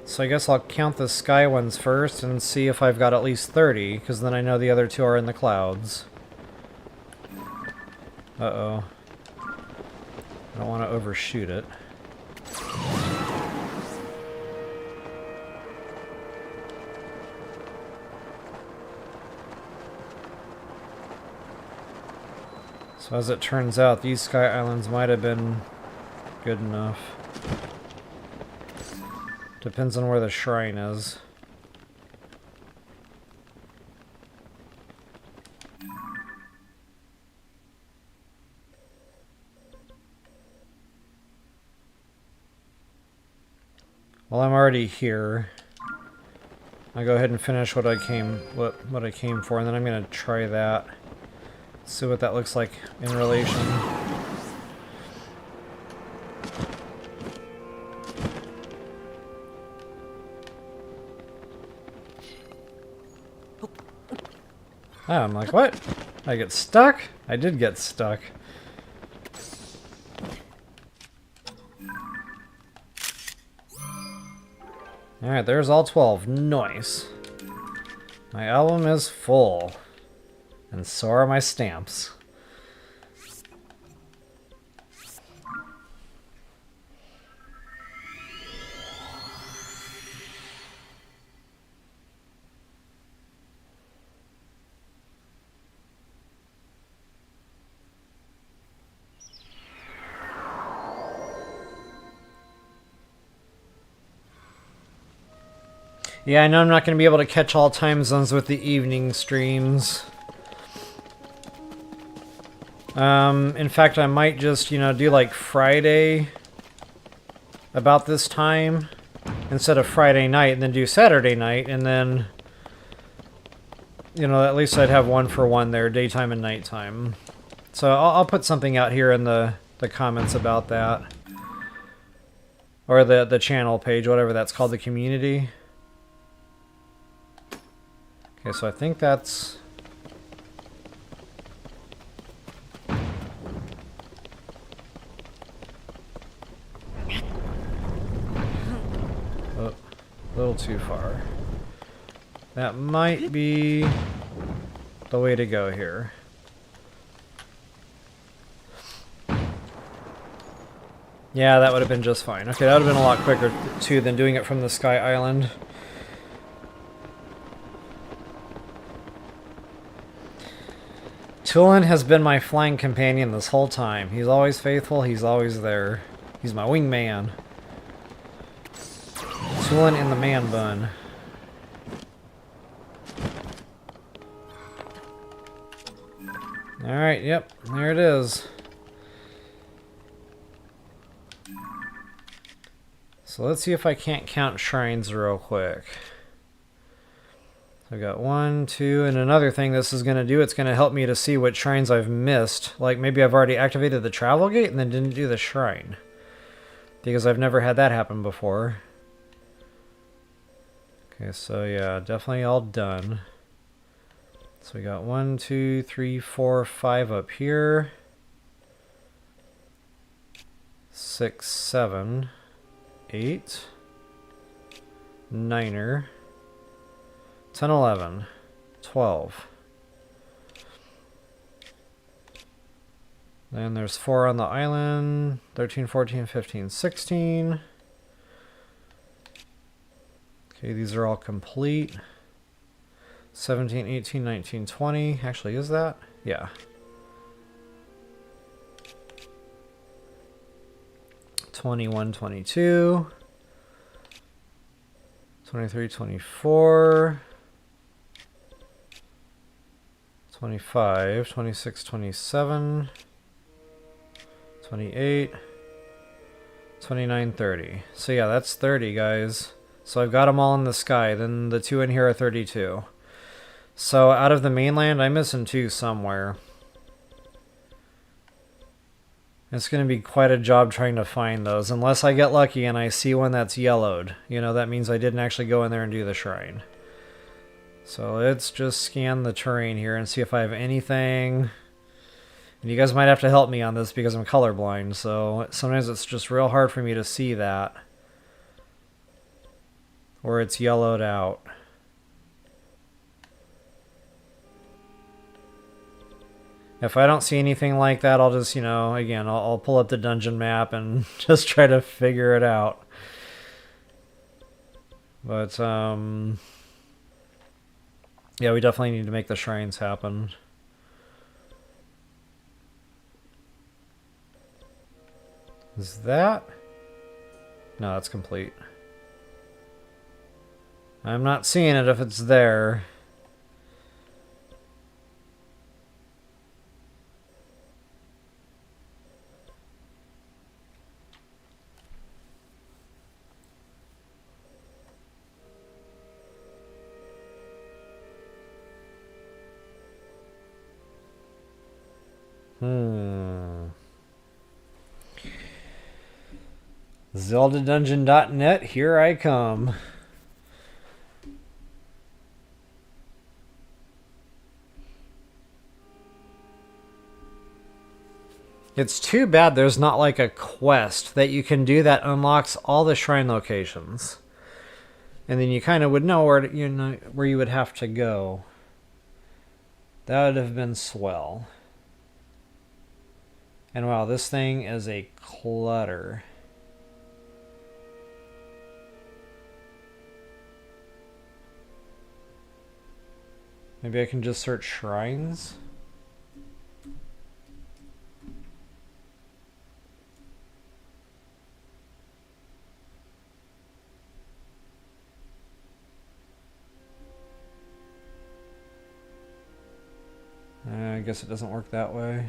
So I guess I'll count the sky ones first and see if I've got at least 30, because then I know the other 2 are in the clouds. Uh-oh. I don't want to overshoot it. So as it turns out, these sky islands might have been good enough. Depends on where the shrine is. Well, I'm already here. I'll go ahead and finish what I came for, and then I'm gonna try that. See what that looks like in relation. Oh, I'm like, what? I get stuck? I did get stuck. Alright, there's all 12. Nice. My album is full. And so are my stamps. Yeah, I know I'm not going to be able to catch all time zones with the evening streams. In fact, I might just, you know, do like Friday about this time instead of Friday night, and then do Saturday night, and then, you know, at least I'd have 1-for-1 there, daytime and nighttime. So I'll put something out here in the comments about that. Or the channel page, whatever that's called, the community. Okay, so I think that's... Oh, a little too far. That might be the way to go here. Yeah, that would have been just fine. Okay, that would have been a lot quicker, too, than doing it from the Sky Island. Tulin has been my flying companion this whole time. He's always faithful, he's always there. He's my wingman. Tulin in the man bun. Alright, yep, there it is. So let's see if I can't count shrines real quick. I've got 1, 2, and another thing this is going to do, it's going to help me to see what shrines I've missed. Like maybe I've already activated the travel gate and then didn't do the shrine. Because I've never had that happen before. Okay, so yeah, definitely all done. So we got 1, 2, 3, 4, 5 up here. 6, 7, 8, 9er, 10, 11, 12. Then there's 4 on the island, 13, 14, 15, 16. Okay, these are all complete. 17, 18, 19, 20. Actually, is that? Yeah. 21, 22. 23, 24. 25, 26, 27. 28. 29, 30. So yeah, that's 30, guys. So I've got them all in the sky. Then the 2 in here are 32. So out of the mainland, I'm missing 2 somewhere. It's going to be quite a job trying to find those. Unless I get lucky and I see one that's yellowed. You know, that means I didn't actually go in there and do the shrine. So let's just scan the terrain here and see if I have anything. And you guys might have to help me on this because I'm colorblind. So sometimes it's just real hard for me to see that. Or it's yellowed out. If I don't see anything like that, I'll just, you know, again, I'll pull up the dungeon map and just try to figure it out. But, yeah, we definitely need to make the shrines happen. Is that? No, that's complete. I'm not seeing it if it's there. ZeldaDungeon.net, here I come. It's too bad there's not like a quest that you can do that unlocks all the shrine locations. And then you kind of would know where where you would have to go. That would have been swell. And wow, this thing is a clutter. Maybe I can just search shrines? guess it doesn't work that way.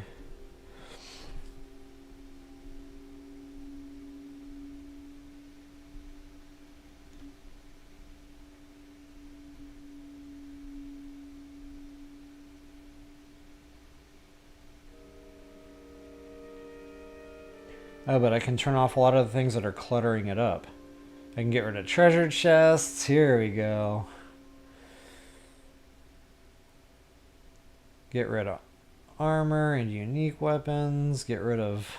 Oh, but I can turn off a lot of the things that are cluttering it up. I can get rid of treasure chests. Here we go. Get rid of armor and unique weapons. Get rid of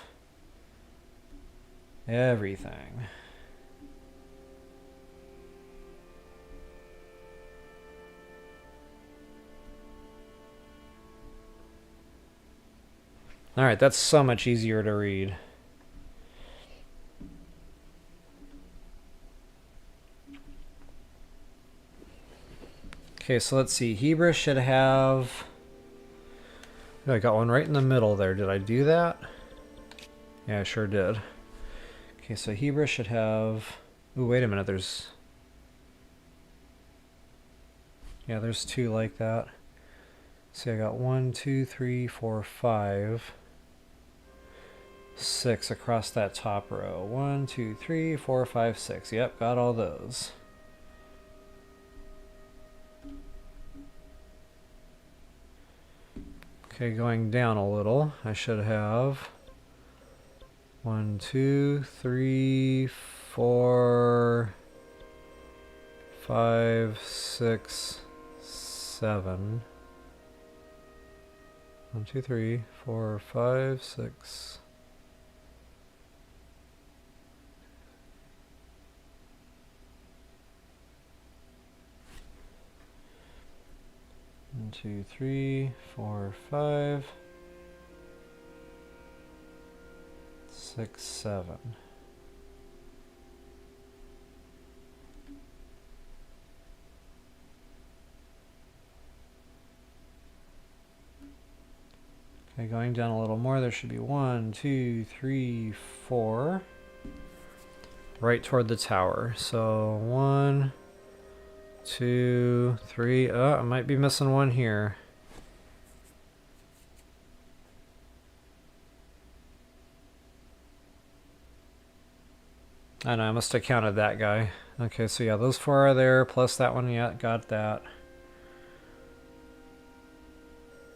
everything. Alright, that's so much easier to read. Okay, so let's see. Hebra should have... Oh, I got one right in the middle there. Did I do that? Yeah, I sure did. Okay, so Hebra should have... Ooh, wait a minute. There's... Yeah, there's 2 like that. See, I got 1, 2, 3, 4, 5, 6 across that top row. 1, 2, 3, 4, 5, 6. Yep, got all those. Okay, going down a little, I should have 1, 2, 3, 4, 5, 6, 7. 1, 2, 3, 4, 5, 6. One, 2, 3, 4, 5, 6, 7. Okay, going down a little more, there should be 1, 2, 3, 4. Right toward the tower. So 1, 2, 3. Oh, I might be missing one here. I know, I must have counted that guy. Okay, so yeah, those 4 are there, plus that one, yeah, got that.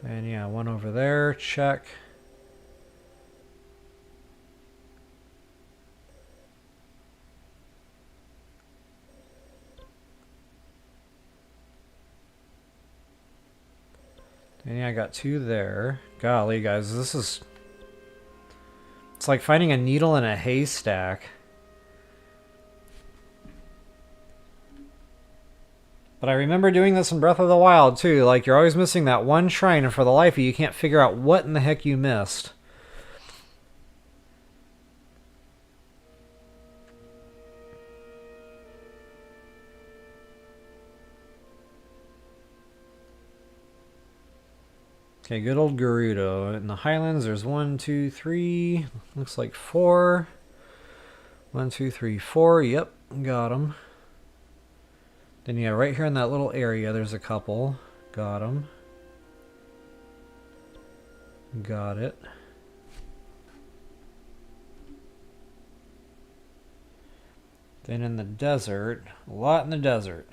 And yeah, 1 over there, check. And yeah, I got 2 there. Golly, guys, this is... It's like finding a needle in a haystack. But I remember doing this in Breath of the Wild, too. Like, you're always missing that one shrine, and for the life of you, you can't figure out what in the heck you missed. Okay, good old Gerudo. In the Highlands, there's 1, 2, 3. Looks like 4. 1, 2, 3, 4. Yep, got them. Then yeah, right here in that little area, there's a couple. Got them. Got it. Then in the desert, a lot in the desert.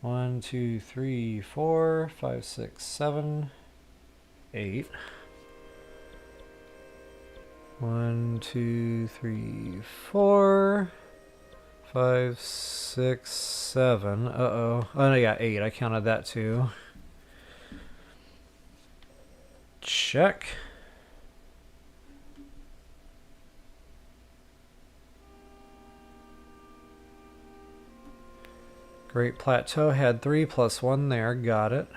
1, 2, 3, 4, 5, 6, 7, 8. 1, 2, 3, 4, 5, 6, 7. Uh-oh. Oh, no, yeah, 8. I counted that too. Check. Great Plateau had 3 plus 1 there. Got it.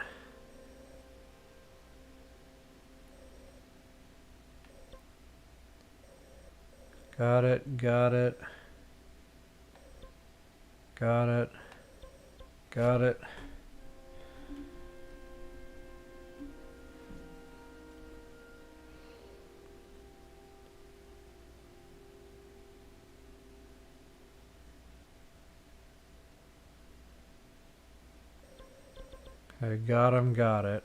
Got it. Got it. Got it. Got it. Okay, got him, got it.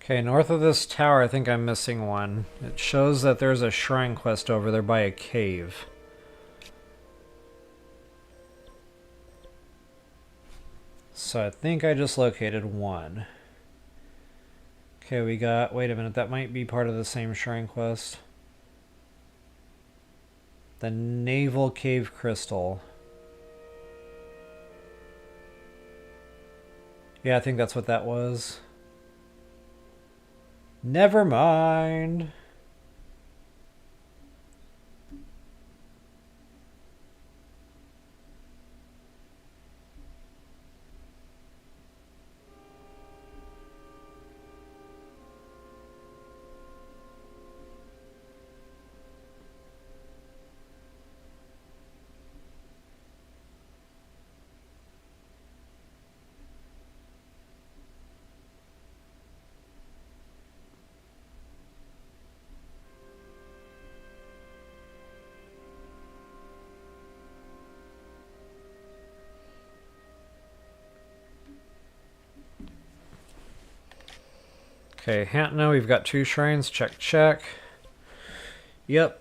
Okay, north of this tower, I think I'm missing one. It shows that there's a shrine quest over there by a cave. So I think I just located one. Okay, we got... Wait a minute, that might be part of the same shrine quest. The Naval Cave Crystal. Yeah, I think that's what that was. Never mind. Okay, Hantna, we've got 2 shrines. Check, check. Yep.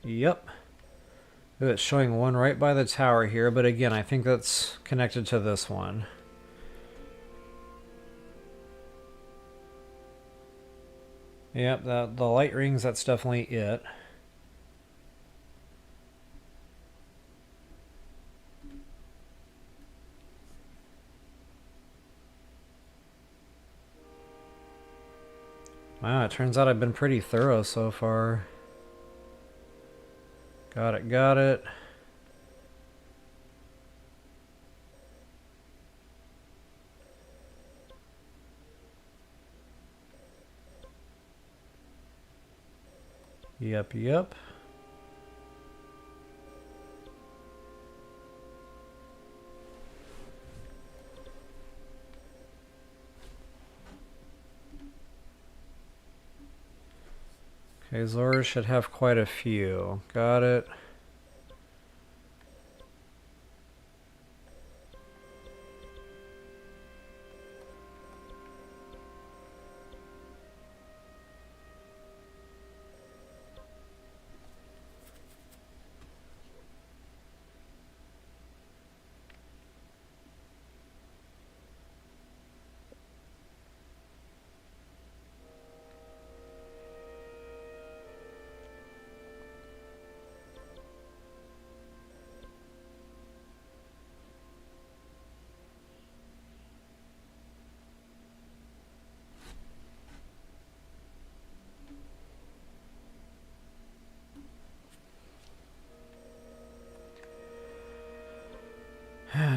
Yep. Ooh, it's showing one right by the tower here, but again, I think that's connected to this one. Yep, the light rings, that's definitely it. Wow, it turns out I've been pretty thorough so far. Got it, got it. Yep, yep. Okay, Zora should have quite a few. Got it.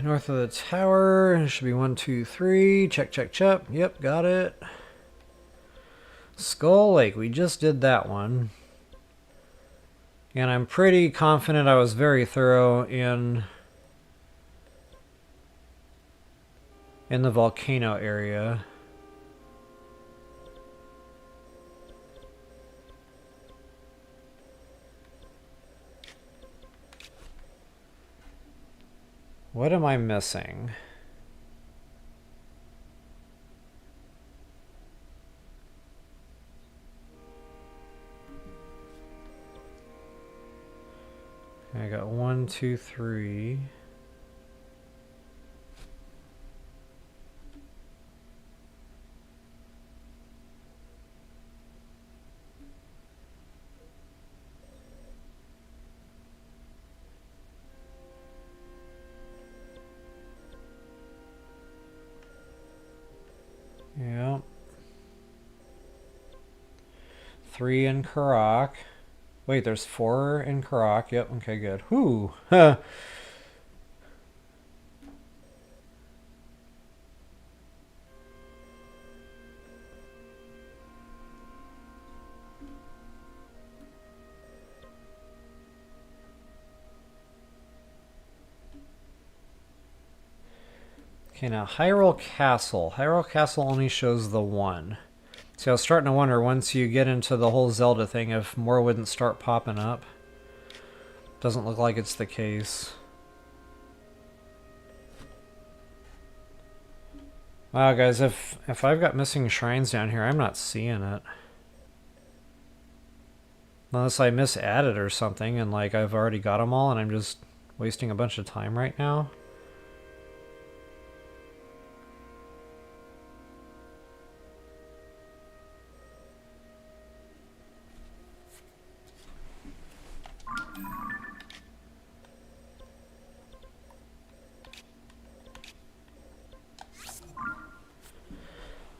North of the tower, should be 1, 2, 3. Check, check, check. Yep, got it. Skull Lake, we just did that one. And I'm pretty confident I was very thorough in the volcano area. What am I missing? I got 1, 2, 3. Yep. 3 in Karak. Wait, there's 4 in Karak. Yep, okay, good. Whew. Huh. Okay, now Hyrule Castle. Hyrule Castle only shows the 1. See, I was starting to wonder once you get into the whole Zelda thing if more wouldn't start popping up. Doesn't look like it's the case. Wow, guys, if I've got missing shrines down here, I'm not seeing it. Unless I misadded or something, and like I've already got them all, and I'm just wasting a bunch of time right now.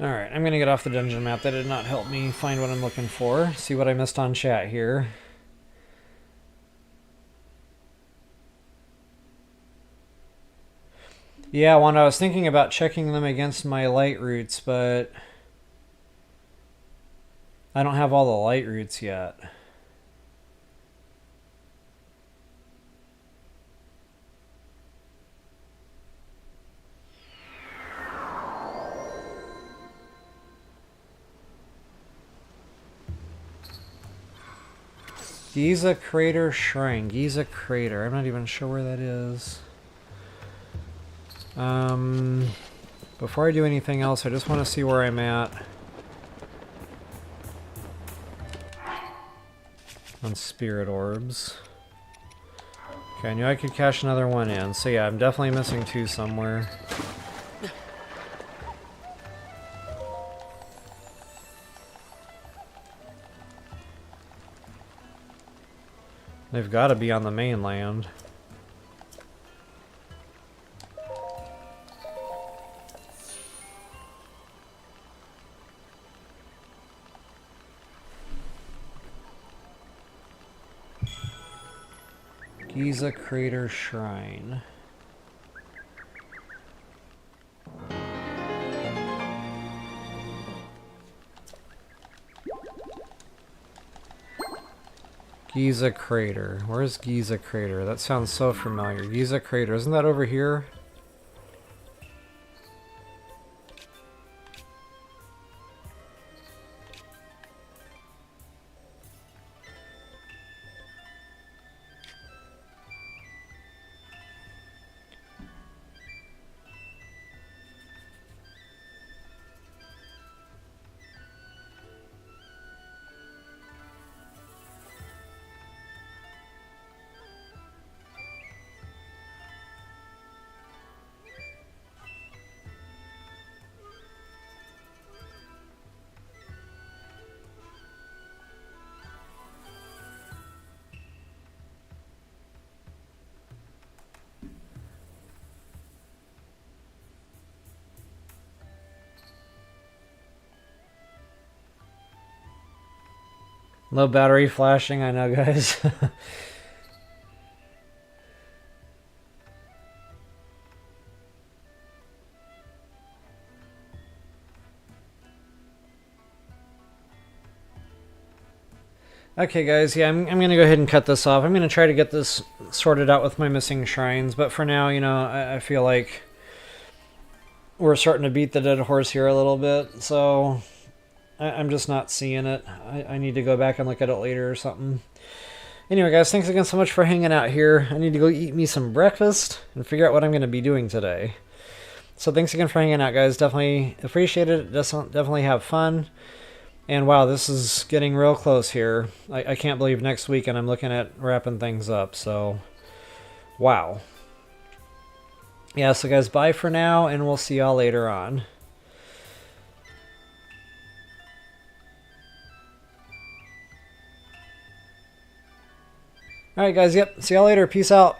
Alright, I'm gonna get off the dungeon map. That did not help me find what I'm looking for. See what I missed on chat here. Yeah, Wanda, I was thinking about checking them against my light roots, but I don't have all the light roots yet. Giza Crater Shrine. Giza Crater. I'm not even sure where that is. Before I do anything else, I just want to see where I'm at on Spirit Orbs. Okay, I knew I could cash another one in. So yeah, I'm definitely missing 2 somewhere. They've got to be on the mainland. Giza Crater Shrine. Giza Crater. Where's Giza Crater? That sounds so familiar. Giza Crater. Isn't that over here? Low battery flashing, I know, guys. Okay, guys, yeah, I'm going to go ahead and cut this off. I'm going to try to get this sorted out with my missing shrines, but for now, you know, I feel like we're starting to beat the dead horse here a little bit, so I'm just not seeing it. I need to go back and look at it later or something. Anyway, guys, thanks again so much for hanging out here. I need to go eat me some breakfast and figure out what I'm going to be doing today. So thanks again for hanging out, guys. Definitely appreciate it. Definitely have fun. And wow, this is getting real close here. I can't believe next week and I'm looking at wrapping things up. So, wow. Yeah, so guys, bye for now, and we'll see y'all later on. Alright, guys, yep. See y'all later. Peace out.